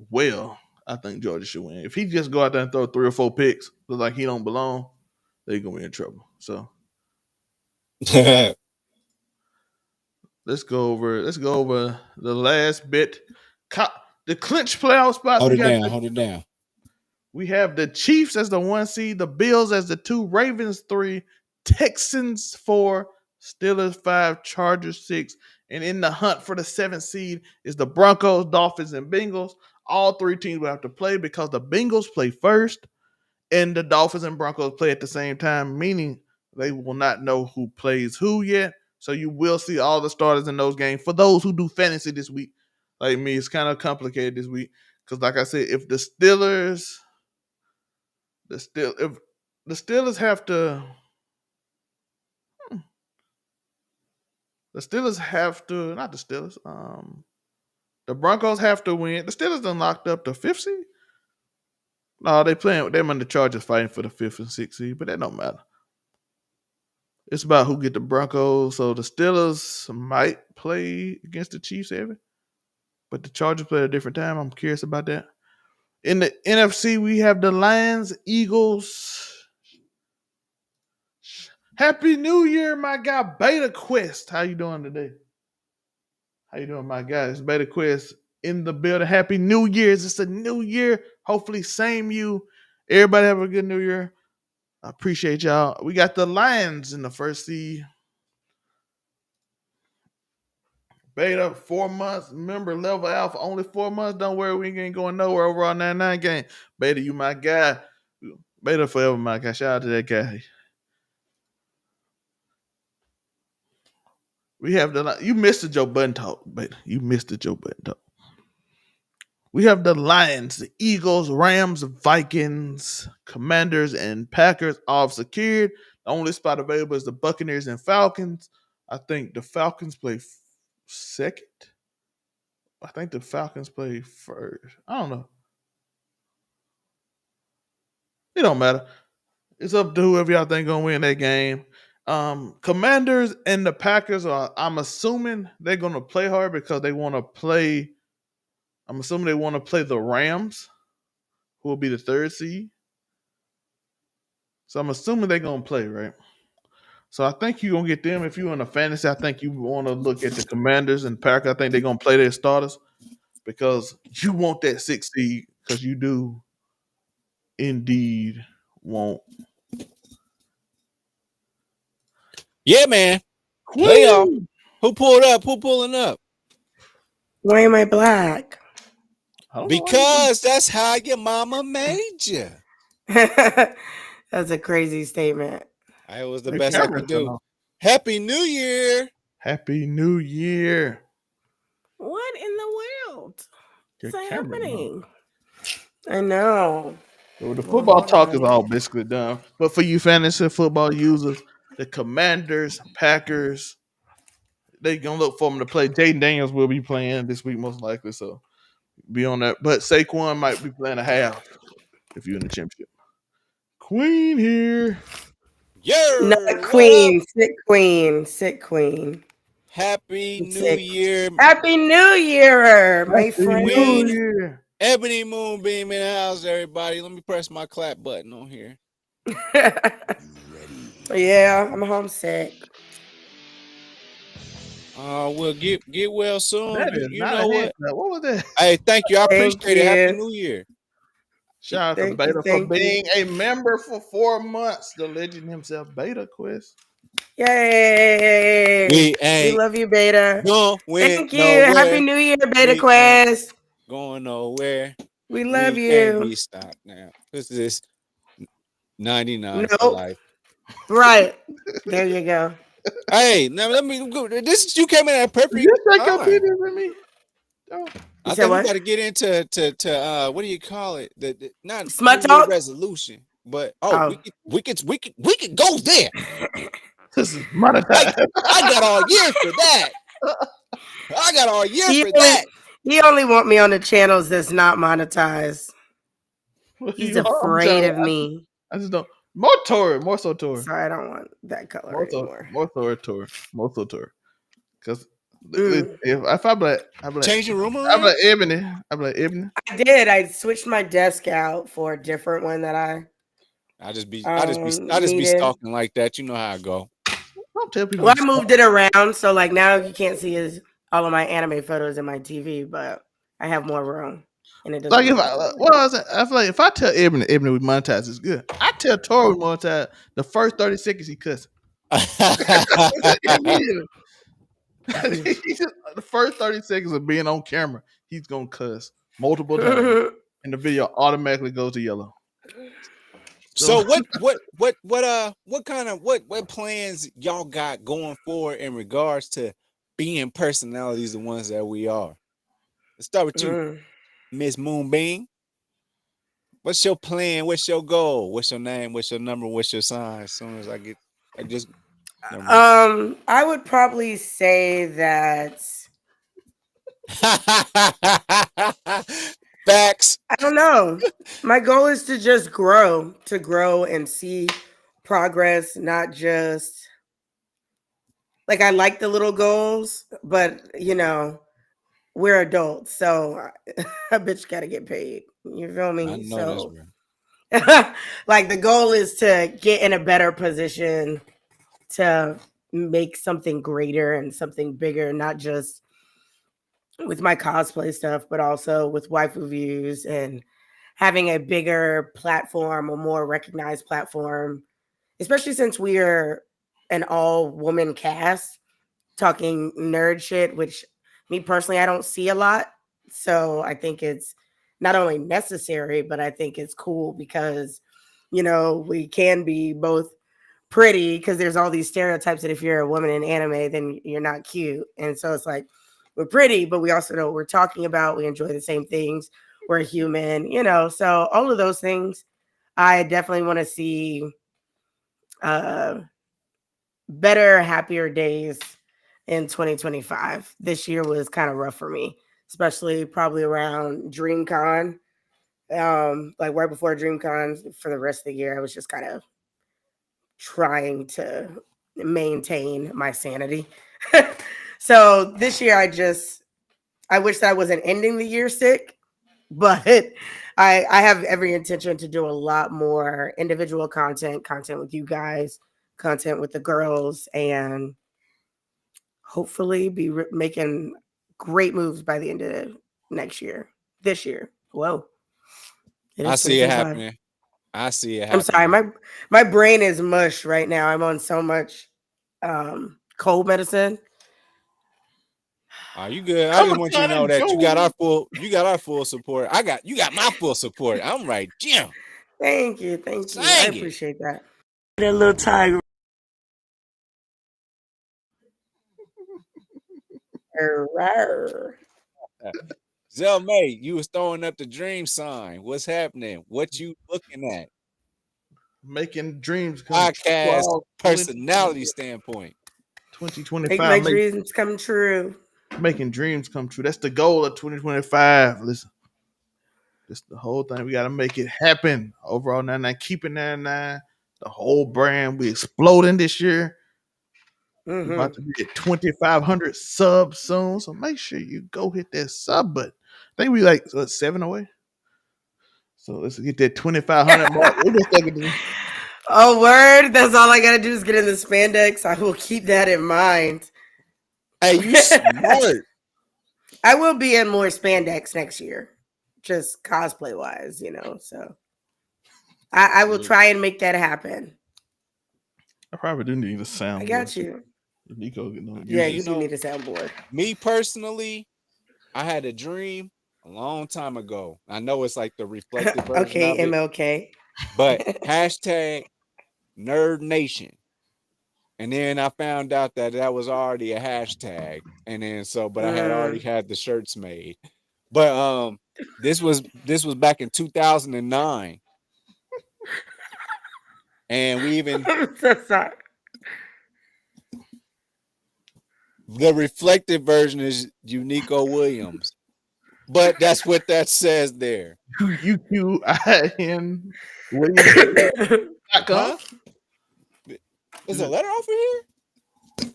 well. I think Georgia should win. If he just go out there and throw 3 or 4 picks, look like he don't belong, they're gonna be in trouble. So let's go over the last bit. The clinch playoff spots. Hold it down. Hold it down. We have the Chiefs as the 1 seed, the Bills as the 2, Ravens 3, Texans 4, Steelers 5, Chargers 6, and in the hunt for the 7th seed is the Broncos, Dolphins, and Bengals. All 3 teams will have to play because the Bengals play first and the Dolphins and Broncos play at the same time, meaning they will not know who plays who yet. So you will see all the starters in those games. For those who do fantasy this week, like me, it's kind of complicated this week because, like I said, if the Steelers if the Steelers have to, not the Steelers. The Broncos have to win. The Steelers done locked up the 5th seed. No, they playing with them and the Chargers fighting for the 5th and 6th seed, but that don't matter. It's about who get the Broncos. So the Steelers might play against the Chiefs heavy, but the Chargers play at a different time. I'm curious about that. In the NFC, we have the Lions, Eagles. Happy New Year, my guy Beta Quest. How you doing today? How you doing, my guy? It's Beta Quest in the building. Happy New Year's. It's a new year. Hopefully, same you. Everybody have a good New Year. I appreciate y'all. We got the Lions in the first seed. Beta, 4 months. Remember, level alpha, only 4 months. Don't worry, we ain't going nowhere over our 99 game. Beta, you my guy. Beta forever, my guy. Shout out to that guy. We have you missed the Joe Button talk, Beta. You missed the Joe Button talk. We have the Lions, the Eagles, Rams, Vikings, Commanders, and Packers all secured. The only spot available is the Buccaneers and Falcons. I think the Falcons play second. I think the Falcons play first. I don't know. It don't matter. It's up to whoever y'all think gonna win that game. Commanders and the Packers are. I'm assuming they're gonna play hard because they want to play. I'm assuming they want to play the Rams, who will be the third seed. So I'm assuming they're gonna play, right? So I think you're gonna get them. If you're in a fantasy, I think you want to look at the Commanders and Packers. I think they're gonna play their starters because you want that sixth seed because you do indeed want Yeah, man. Playoff. Queen. Who pulled up? Who pulling up? Why am I black? I don't know why you Because that's how your mama made you. That's a crazy statement. It was the the best I camera's could turned do. off. Happy New Year. Happy New Year. What in the world Your is camera on. happening? I know. So the Well, football hold talk is on. all basically done. But for you fantasy football users, the Commanders, Packers, they gonna look for them to play. Jaden Daniels will be playing this week most likely, so be on that. But Saquon might be playing a half if you're in the championship. Queen here. Not Yer, what up? queen, sick queen, sick queen. Happy I'm New sick. Year, Happy New Year, my Happy New friend. Queen. Year. Ebony Moonbeam in the house, everybody. Let me press my clap button on here. Yeah, I'm homesick. We'll get well soon. That is You not a know what? headshot. What was that? Hey, thank you. I Thank appreciate it. Happy you. New Year. Shout out to Thank you. Beta for Thank you. being a member for 4 months. The legend himself, Beta Quest. Yay. We We ain't love you, Beta. going Thank you. Happy nowhere. New Year, Beta We ain't Quest. going nowhere. We love We can't you. be stopped now. This is 99 for Nope. life. Right. There you go. Hey, now let me go. This you came in at a Did perfect you take your time. pictures with me? Oh. You I said think we what? got to get into what do you call it? The not Smut New Year talk? resolution, but Oh. we could go there. This is money I time. I got all year for that. I got all year He for only that. he only want me on the channels that's not monetized. He's I'm trying afraid to. of me. I just don't. More Tory, more so Tory, So I don't want that color more so, anymore. more Tory, Tory, more so Tory. Because Mm. if Change the room I be around. like Ebony, I be like Ebony. I did. I switched my desk out for a different one that I I just be needed. stalking like that. You know how I go. Don't tell people Well, to I stop. moved it around, so like now you can't see all of my anime photos in my TV, but I have more room, and it doesn't Like if look I, that way. what I was, I feel like if I tell Ebony we monetize is good. I tell Tory we monetize the first 30 seconds he cussing. Immediately. The first 30 seconds of being on camera, he's gonna cuss multiple times, and the video automatically goes to yellow. So So what kind of what plans y'all got going forward in regards to being personalities, the ones that we are? Let's start with you, Mm. Miss Moonbeam. What's your plan? What's your goal? What's your name? What's your number? What's your sign? As soon as I just never mind. I would probably say that Facts. I don't know. My goal is to grow and see progress, not just like I like the little goals, but we're adults, so a bitch got to get paid. You feel I me? know that's So, right. like, the goal is to get in a better position to make something greater and something bigger, not just with my cosplay stuff, but also with waifu views and having a bigger platform, a more recognized platform, especially since we are an all woman cast talking nerd shit, which me personally, I don't see a lot. So I think it's not only necessary, but I think it's cool because, we can be both pretty because there's all these stereotypes that if you're a woman in anime, then you're not cute. And so it's like we're pretty, but we also know what we're talking about. We enjoy the same things. We're human, so all of those things I definitely want to see uh better, happier days in 2025. This year was kind of rough for me, especially probably around DreamCon. Like right before DreamCon for the rest of the year, I was just kind of trying to maintain my sanity. So this year, I wish that I wasn't ending the year sick, but I have every intention to do a lot more individual content with you guys, content with the girls, and hopefully be making great moves by the end of next year. This year, whoa, it I is see it 2025. happening. I see it I'm sorry, happening. my brain is mush right now. I'm on so much cold medicine. Are you good? I just want you to know Summertime that Joe. you got our full support. You got my full support. I'm right, Jim. Thank you. I Sang it. appreciate that. That little tiger. Rawr. Zell May, you was throwing up the dream sign. What's happening? What you looking at? Making dreams come true Podcast all personality standpoint. Make 2025. my dreams come true. Making dreams come true. That's the goal of 2025. Listen, that's the whole thing. We got to make it happen. Overall 99, keep it 99. The whole brand. We exploding this year. We're about Mm-hmm. to be at 2,500 subs soon. So make sure you go hit that sub button. I think we like 7 away. So let's get that 2,500 mark. We're just thinking, Oh, word. That's all I got to do is get in the spandex. I will keep that in mind. Hey, you smart. I will be in more spandex next year, just cosplay wise, So I will try and make that happen. I probably do need a I soundboard. got you. Nico, Yeah, usually you You do need know, a soundboard. me personally, I had a dream a long time ago. I know it's like the reflected version Okay, of it, MLK. but hashtag Nerd Nation. And then I found out that that was already a hashtag. And then but I had already Mm. had the shirts made. But this was back in 2009. And we even I'm so sorry. the reflected version is Unico Williams. But that's what that says there. UQIN Williams.com. Huh? Is a letter off of here?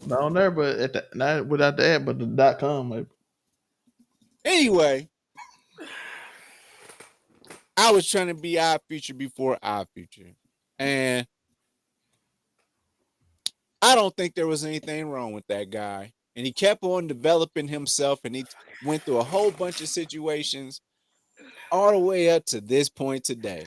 Not on there, but at the, not without the ad, but the .com. Like, Anyway, I was trying to be our future before our future. And I don't think there was anything wrong with that guy. And he kept on developing himself and he went through a whole bunch of situations all the way up to this point today.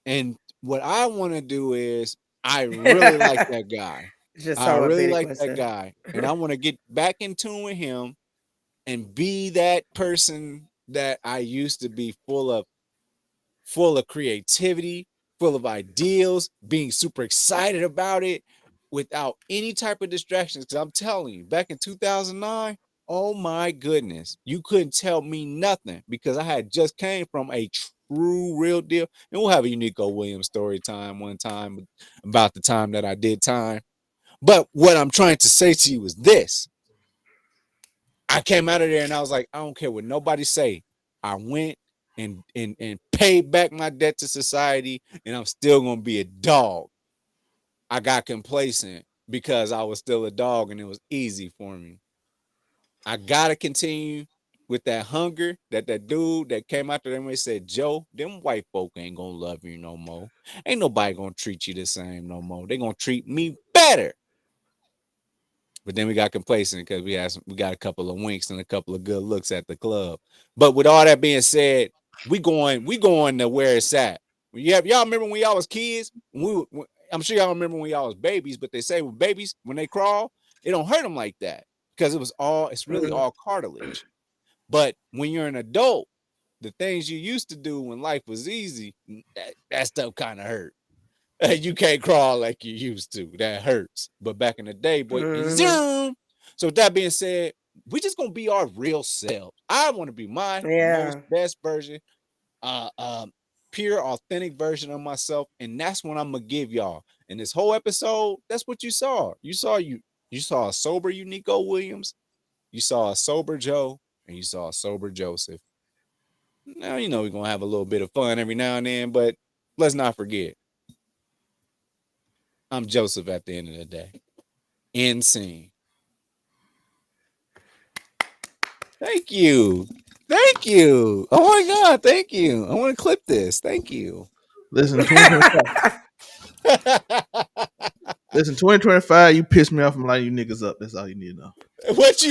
And what I want to do is I really like that guy. Just I saw what really Betty like Quinn that said. guy. And I want to get back in tune with him and be that person that I used to be, full of creativity, full of ideals, being super excited about it without any type of distractions. Because I'm telling you, back in 2009, oh my goodness, you couldn't tell me nothing because I had just came from a true, real deal. And we'll have a Unico Williams story time one time about the time that I did time. But what I'm trying to say to you is this. I came out of there and I was like, I don't care what nobody say. I went and paid back my debt to society, and I'm still gonna be a dog. I got complacent because I was still a dog and it was easy for me. I gotta continue with that hunger that dude that came out there and said, Joe, them white folk ain't gonna love you no more. Ain't nobody gonna treat you the same no more. They gonna treat me better. But then we got complacent because we got a couple of winks and a couple of good looks at the club. But with all that being said, we going to where it's at. Y'all remember when y'all was kids? I'm sure y'all remember when y'all was babies, but they say with babies when they crawl, it don't hurt them like that because it's really Mm. all cartilage. But when you're an adult, the things you used to do when life was easy, that stuff kind of hurt. You can't crawl like you used to. That hurts. But back in the day, boy, Mhm. zoom. So with that being said, we just gonna be our real selves. I want to be my most Yeah. best version, uh, um, pure, authentic version of myself, and that's what I'm gonna give y'all. In this whole episode, that's what you saw. You saw a sober Unico Williams, you saw a sober Joe, and you saw a sober Joseph. Now you know we're gonna have a little bit of fun every now and then, but let's not forget, I'm Joseph at the end of the day. end scene. Thank you. Thank you. Oh my God, thank you. I want to clip this. Thank you. Listen, 2025. Listen, 2025. You pissed me off from lining you niggas up. That's all you need to know. What I'm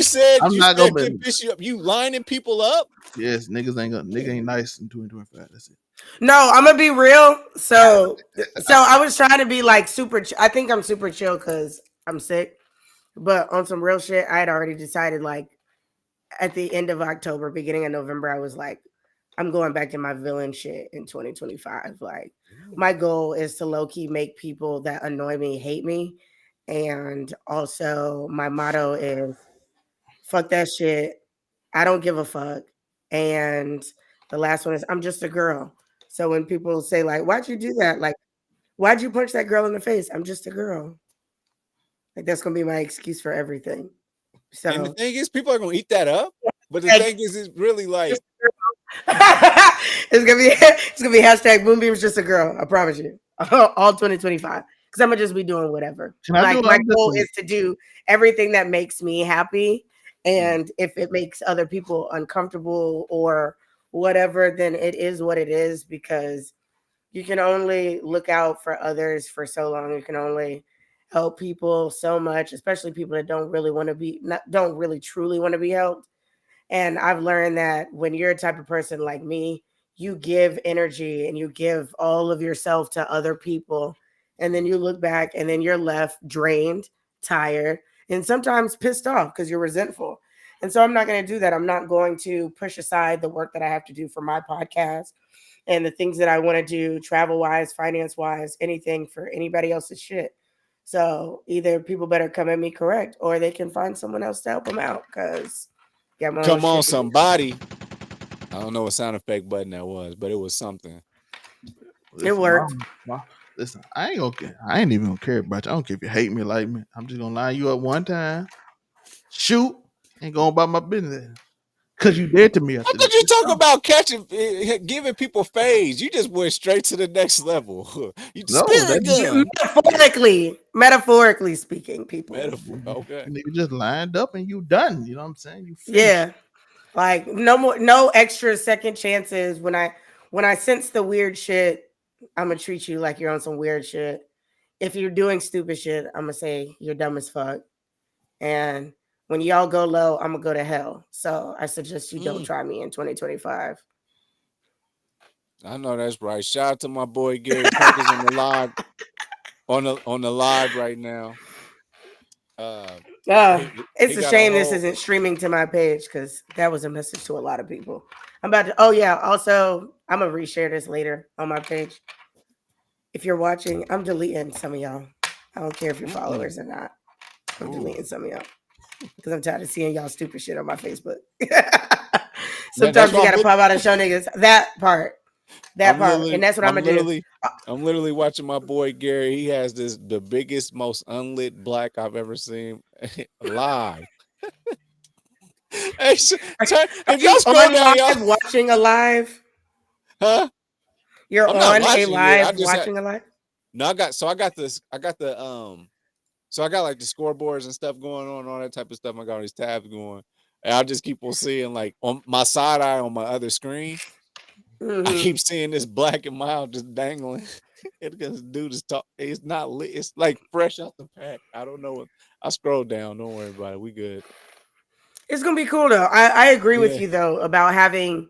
you not said gonna can be. piss you up. You lining people up? Yes, nigga ain't nice in 2025. That's it. No, I'm gonna be real. So I was trying to be like super. I think I'm super chill because I'm sick. But on some real shit, I had already decided like at the end of October, beginning of November, I was like, I'm going back to my villain shit in 2025. Like my goal is to low key make people that annoy me hate me, and also my motto is fuck that shit. I don't give a fuck. And the last one is I'm just a girl. So when people say like, why'd you do that? Like, why'd you punch that girl in the face? I'm just a girl. Like that's gonna be my excuse for everything. And the So thing is, people are gonna eat that up. But the like, thing is, it's really like it's gonna be hashtag Moonbeam's just a girl. I promise you. All 2025. Because I'm gonna just be doing whatever. Can I do Like it? my I'm goal just. is to do everything that makes me happy. And if it makes other people uncomfortable or whatever, then it is what it is because you can only look out for others for so long. You can only help people so much, especially people that don't really want to be not don't really truly want to be helped. And I've learned that when you're a type of person like me, you give energy and you give all of yourself to other people. And then you look back and then you're left drained, tired, and sometimes pissed off because you're resentful. And so I'm not going to do that. I'm not going to push aside the work that I have to do for my podcast and the things that I want to do travel wise, finance wise, anything for anybody else's shit. So either people better come at me correct or they can find someone else to help them out because got my own come on, shit to do. somebody. I don't know what sound effect button that was, but it was something. It Listen, worked. listen. I ain't gonna care. I ain't even gonna care about you. I don't care if you hate me, like me. I'm just gonna line you up one time, shoot, and go about my business. Cause you dead to me I after thought that. you talk about catching, giving people fades. You just went straight to the next level. You No, spirit gun. Metaphorically speaking, people. Metaphor. Okay. nigga just lined up and you done. You know what I'm saying? You finished. Yeah. Like no extra second chances. When I sense the weird shit, I'm gonna treat you like you're on some weird shit. If you're doing stupid shit, I'm gonna say you're dumb as fuck. And when y'all go low, I'm gonna go to hell. So I suggest you don't try me in 2025. I know that's right. Shout out to my boy Gary Perkins on the live on the live right now. Uh, It's he a got a shame this whole. isn't streaming to my page because that was a message to a lot of people. I'm about to. Oh yeah. Also, I'm gonna reshare this later on my page. If you're watching, I'm deleting some of y'all. I don't care if you're followers or not. I'm Ooh. deleting some of y'all because I'm tired of seeing y'all stupid shit on my Facebook. That's Sometimes you why gotta pop out and show niggas that part, and that's what I'm I'm gonna do. literally watching my boy Gary. He has the biggest, most unlit black I've ever seen live. Hey, Are if you y'all scroll on down, y'all, live watching a live? huh? You're I'm not on a watching it. I live just had watching a live. no. I got this. I got the So I got like the scoreboards and stuff going on, all that type of stuff. I got all these tabs going, and I just keep on seeing like on my side eye on my other screen. I Mm-hmm. keep seeing this black and mild just dangling. It because dude is talk. It's not lit. It's like fresh out the pack. I don't know. I scroll down. Don't worry about it. We good. It's gonna be cool though. I agree with Yeah. you though about having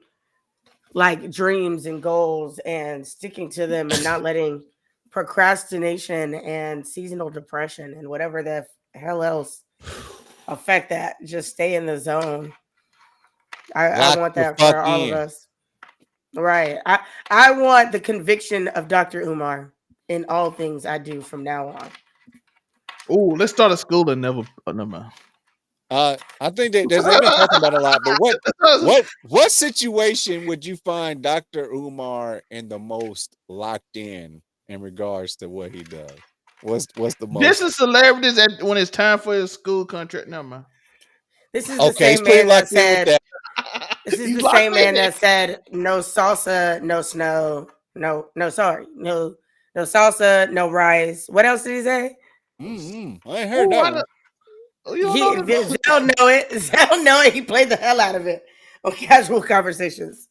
like dreams and goals and sticking to them and not letting procrastination and seasonal depression and whatever the hell else affect that. Just stay in the zone. I Lock want the that fuck for all of in. us. Right. I want the conviction of Dr. Umar in all things I do from now on. Oh, let's start a school and never. Oh, never mind. I think they've been talking about it a lot. But what situation would you find Dr. Umar in the most locked in regards to what he does? What's the This most? is celebrities when it's time for his school contract. Never mind. This is the Okay, he's same pretty man that locked in with said that. this is He's the locked same in. man that said no salsa, no snow, no salsa, no rice. What else did he say? I ain't heard Oh, that one. Oh, you don't know this? Zell know it. Zell know it. He played the hell out of it on Casual Conversations.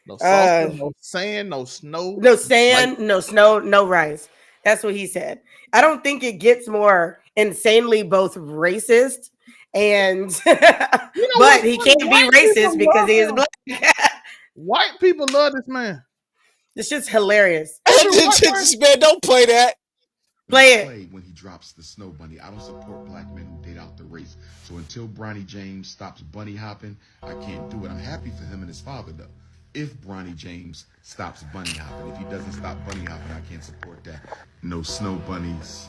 No salsa, no sand, no snow. No Right. sand, no snow, no rice. That's what he said. I don't think it gets more insanely both racist and You know but what's he funny? can't be White racist people because love he is him. black. White people love this man. It's just hilarious. So do white person. Man, don't play that. Play it. Play when he drops the snow bunny. I don't support black men who date out the race. So until Bronny James stops bunny hopping, I can't do it. I'm happy for him and his father though. If Bronny James stops bunny hopping, if he doesn't stop bunny hopping, I can't support that. No snow bunnies,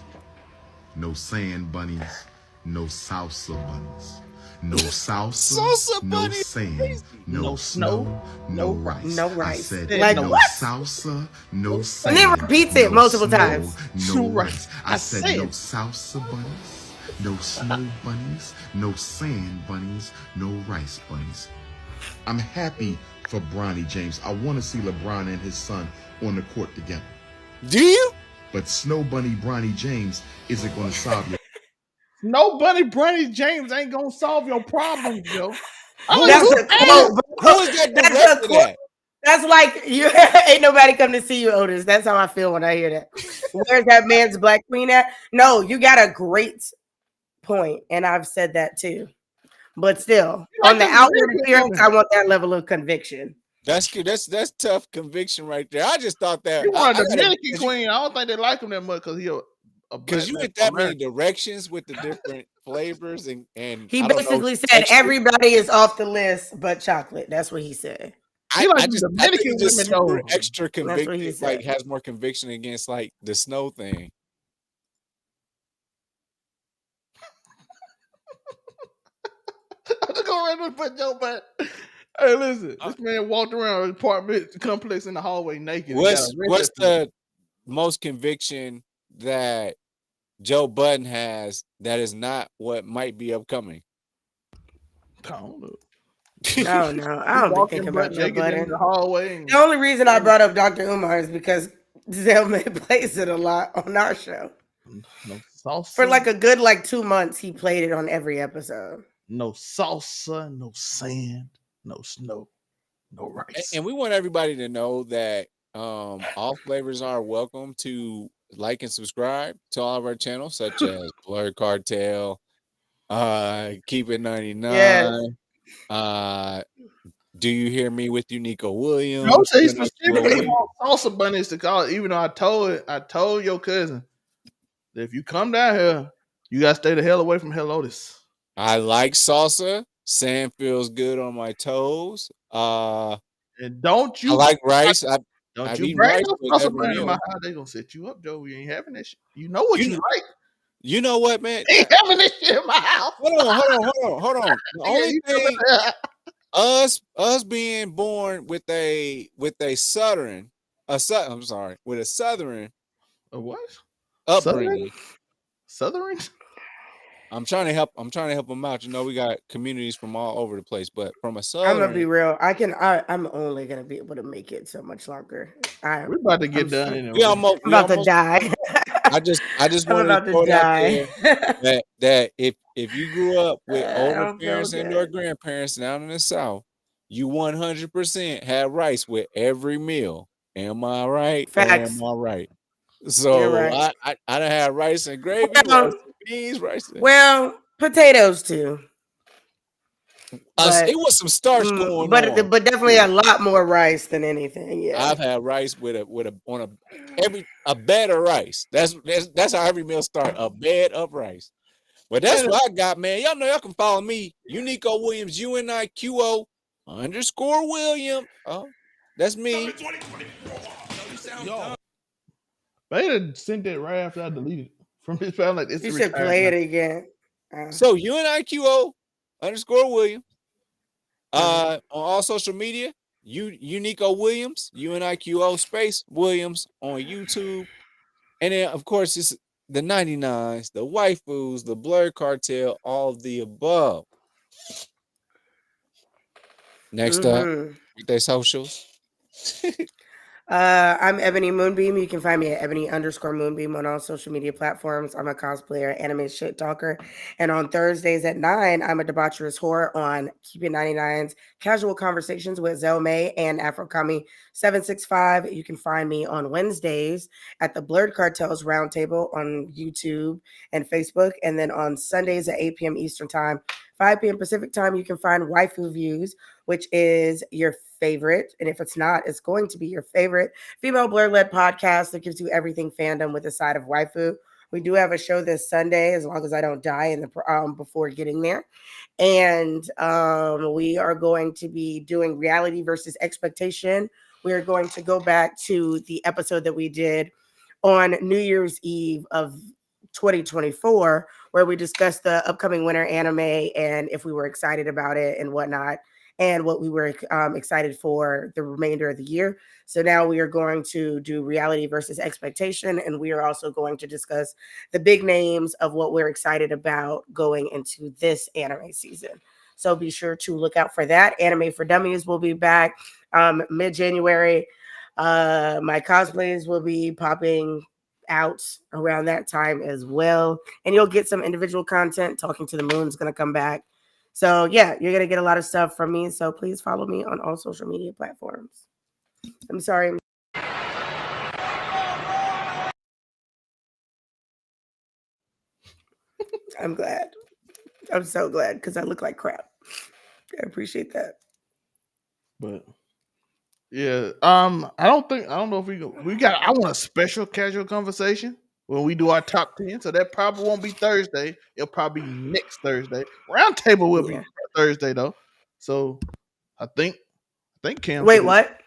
no sand bunnies, no salsa bunnies. No salsa, Salsa no bunny. sand, no No snow, snow, no rice. no I rice. said Like no what? salsa, no And sand. then repeats it no multiple snow, times. No No rice. rice. I I said no said. salsa bunnies, no snow bunnies, no sand bunnies, no rice bunnies. I'm happy for Bronny James. I want to see LeBron and his son on the court together. Do you? But Snow Bunny Bronny James isn't going to solve your No Bunny Bronny James ain't gonna solve your problems, Joe. I Who don't is That's who a asked. quote. who is that That's a directed quote. at? That's like you ain't nobody come to see you, Otis. That's how I feel when I hear that. Where's that man's black queen at? No, you got a great point, and I've said that too. But still, You like on the them outward Dominican appearance, women. I want that level of conviction. That's good. That's tough conviction right there. I just thought that You want a I gotta Dominican queen. I don't think they like him that much because he a because black you man get from that many America. directions with the different flavors and He I don't know basically said texture. everybody is off the list but chocolate. That's what he said. He like I them just I think Dominican he's just women super though. extra That's what he convicted, like said. has more conviction against like the snow thing. I'm just gonna run and put Joe back. Hey, listen, Uh, this man walked around an apartment complex in the hallway naked and got what's arrested for it. the most conviction that Joe Budden has that is not what might be upcoming? I don't know. I don't know. I He don't be walking thinking butt about Joe naked in the Budden. hallway The and only reason I brought up Dr. Umar is because Zelman plays it a lot on our show. no For salsa, like a good 2 months, he played it on every episode. no salsa, no sand, no snow, no And, rice. and we want everybody to know that all flavors are welcome to like and subscribe to all of our channels, such as Blur Cartel, Keep It Yes. 99, uh, Do You Hear Me with you, Nico Joe Williams, said he UNIQO specifically Williams. wants salsa bunnies to call it, even though I told your cousin that if you come down here, you gotta stay the hell away from Helotis. I like salsa. Sand feels good on my toes. And don't I you like rice. don't I've you eaten bring rice no with salsa every bunny in my meal. house. They gonna set you up, Joe. We ain't having that shit. You know what You you know, like. you know what, man? Ain't having this shit in my house. Hold on. The Yeah, only you thing know us being born with a southern I'm sorry, with a southern a what? Southern? upbringing. Southern? I'm trying to help them out. You know, we got communities from all over the place, but from a I'm gonna be southern, real. I'm only gonna be able to make it so much longer. We're about to get I'm done we anyway. almost I'm we about to almost die. I just I'm wanted to about to throw it out die. there that if you grew up with I older don't feel parents and or good. grandparents down in the South, you 100% have rice with every meal. Am I right or am Facts. I right? You're So right. I done had rice and gravy, rice Well, and beans, rice. And, well, potatoes too, it but was some starch going on. but definitely a lot more rice than anything. Yeah. I've had rice with a on a bed of rice. That's how every meal start. A bed of rice. But that's Man, what I got, man. Y'all know y'all can follow me, Unico Williams, UNIQO _ William. Oh, that's me. yo, they had sent that right after I deleted it from his family. Like, it's You should retired play now. it again. So UNIQO _ William. Uh-huh. On all social media, Unico Williams, UNIQO space Williams on YouTube. And then of course it's the 99s, the waifus, the Blur Cartel, all of the above. Next up, Mm-hmm. with their socials. I'm Ebony Moonbeam. You can find me at Ebony_Moonbeam on all social media platforms. I'm a cosplayer, anime shit talker. And on Thursdays at 9, I'm a debaucherous whore on Keep It 99's Casual Conversations with Zell May and Afrokami 765. You can find me on Wednesdays at the Blurred Cartels Roundtable on YouTube and Facebook. And then on Sundays at 8 p.m. Eastern Time, 5 p.m. Pacific Time, you can find Waifu Views, which is your favorite. And if it's not, it's going to be your favorite female blur led podcast that gives you everything fandom with a side of waifu. We do have a show this Sunday, as long as I don't die in the before getting there. And we are going to be doing reality versus expectation. We are going to go back to the episode that we did on New Year's Eve of 2024, where we discussed the upcoming winter anime and if we were excited about it and whatnot, and what we were excited for the remainder of the year. So now we are going to do reality versus expectation, and we are also going to discuss the big names of what we're excited about going into this anime season. So be sure to look out for that. Anime for Dummies will be back mid-January. My cosplays will be popping out around that time as well. And you'll get some individual content. Talking to the Moon is going to come back. So yeah, you're going to get a lot of stuff from me. So please follow me on all social media platforms. I'm sorry. I'm glad. I'm so glad because I look like crap. I appreciate that. But yeah, I don't know if we got. I want a special casual conversation when we do our top 10. So that probably won't be Thursday. It'll probably be next Thursday. Roundtable will be Yeah. Thursday though. So I think Cam Wait, said it. what?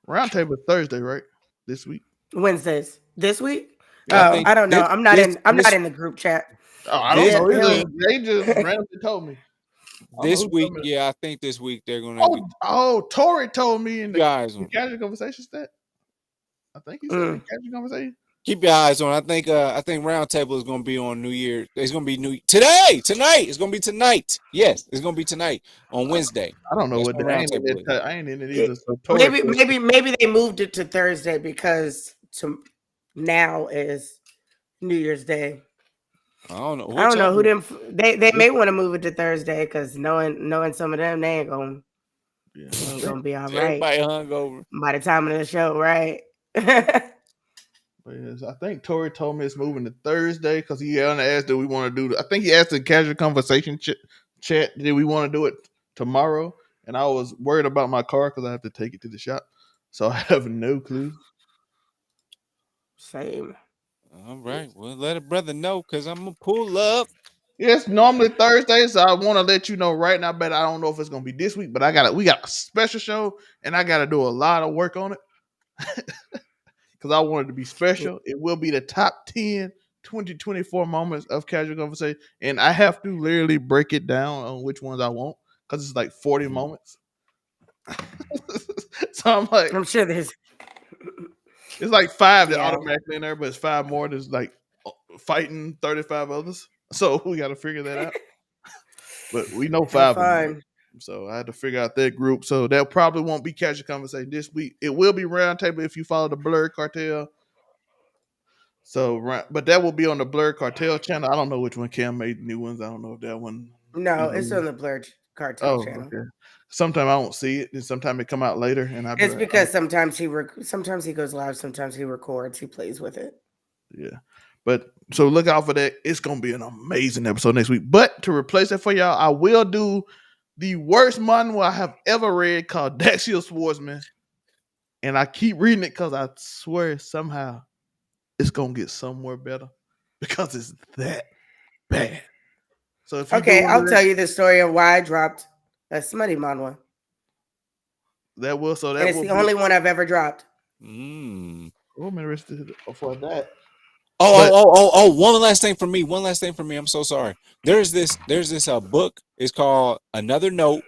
Roundtable is Thursday, right? This week. Wednesdays this week? I Yeah. Oh, think I don't know. this I'm not this in the group chat. Oh, I don't this know He'll either. They just randomly told me. I don't know this who week, told me. yeah, I think this week they're gonna get Tori told me in keep your eyes the on. casual conversation stat. I think he said in Mm. the casual conversation. Keep your eyes on. I think Roundtable is gonna be on New Year. It's gonna be tonight. It's gonna be tonight. Yes, it's gonna be tonight on Wednesday. I don't know That's what when I ain't in Roundtable is. it. I ain't in it It, either. So Tori said, maybe they moved it to Thursday because to now is New Year's Day. I don't know I what don't know who y'all. them. They may want to move it to Thursday because knowing some of them, yeah, they well, ain't gonna be all right Everybody hung over. by the time of the show, right? yes, I think Tori told me it's moving to Thursday because he asked that we want to do. I think he asked the casual conversation chat did we want to do it tomorrow, and I was worried about my car because I have to take it to the shop, so I have no clue. Same. All right. Well, let a brother know because I'm gonna pull up. Yes, normally Thursdays. So I want to let you know right now, but I don't know if it's gonna be this week. But we got a special show, and I got to do a lot of work on it because I want it to be special. It will be the top 10 2024 moments of casual conversation, and I have to literally break it down on which ones I want because it's like 40 moments. So I'm like, I'm sure there's. it's like five that Yeah, automatically in there, but it's five more that's like fighting 35 others. So we got to figure that out. But we know have five of them. fun. So I had to figure out that group. So that probably won't be casual conversation this week. It will be roundtable if you follow the Blurred Cartel. So, but that will be on the Blurred Cartel channel. I don't know which one Cam made new ones. I don't know if that one. No, You it's know. on the Blurred Cartel Oh, channel. okay. Sometimes I won't see it, and sometimes it come out later, and I'll be It's like, because sometimes he goes live, sometimes he records, he plays with it. yeah. But so look out for that. It's gonna be an amazing episode next week. But to replace it for y'all, I will do the worst manhwa I have ever read called Daxiel Swordsman. And I keep reading it because I swear somehow it's gonna get somewhere better because it's that bad. So if you do Okay, want to I'll tell read, you the story of why I dropped a smutty manhwa, and that it's will the be only one I've ever dropped. Mm. oh, I'm interested for that. Oh, But oh, oh, oh, oh, one last thing for me. One last thing for me. I'm so sorry. There's this book. It's called Another Note,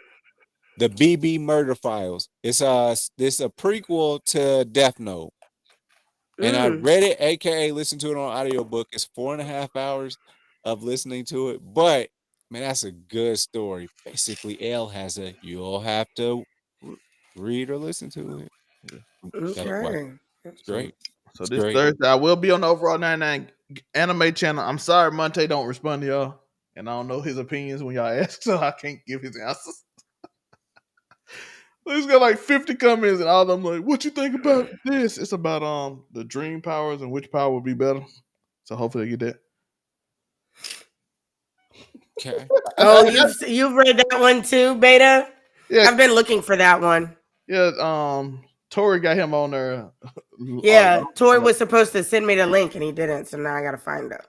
The BB Murder Files. This a prequel to Death Note. And I Mm. read it, aka listened to it on audiobook. It's 4.5 hours of listening to it. But man, that's a good story. Basically, L has a you'll have to read or listen to it. Okay. It's great. So It's this great. Thursday, I will be on the Overall 99 anime channel. I'm sorry, Monte don't respond to y'all, and I don't know his opinions when y'all ask, so I can't give his answers. He's got like 50 comments, and all of them like, "What you think about this?" It's about the dream powers and which power would be better. So hopefully I get that. Okay. Oh, you've read that one too, Beta? Yeah, I've been looking for that one. yeah. Tori got him on there. Yeah, Tori was supposed to send me the link and he didn't, so now I gotta find it.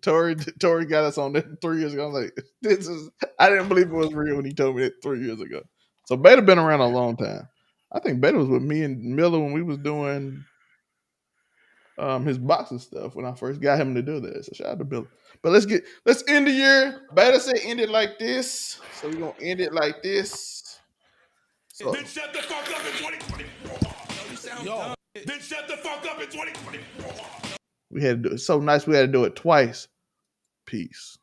Tori got us on that 3 years ago. I'm like, this is. I didn't believe it was real when he told me that 3 years ago. So Beta been around a long time. I think Beta was with me and Miller when we was doing his boxing stuff when I first got him to do that. So shout out to Bill. But let's end the year. Beta said end it like this. So we're gonna end it like this. So Then shut the fuck up in 2024. Then shut the fuck up in 2024. we had to do it so nice we had to do it twice. Peace.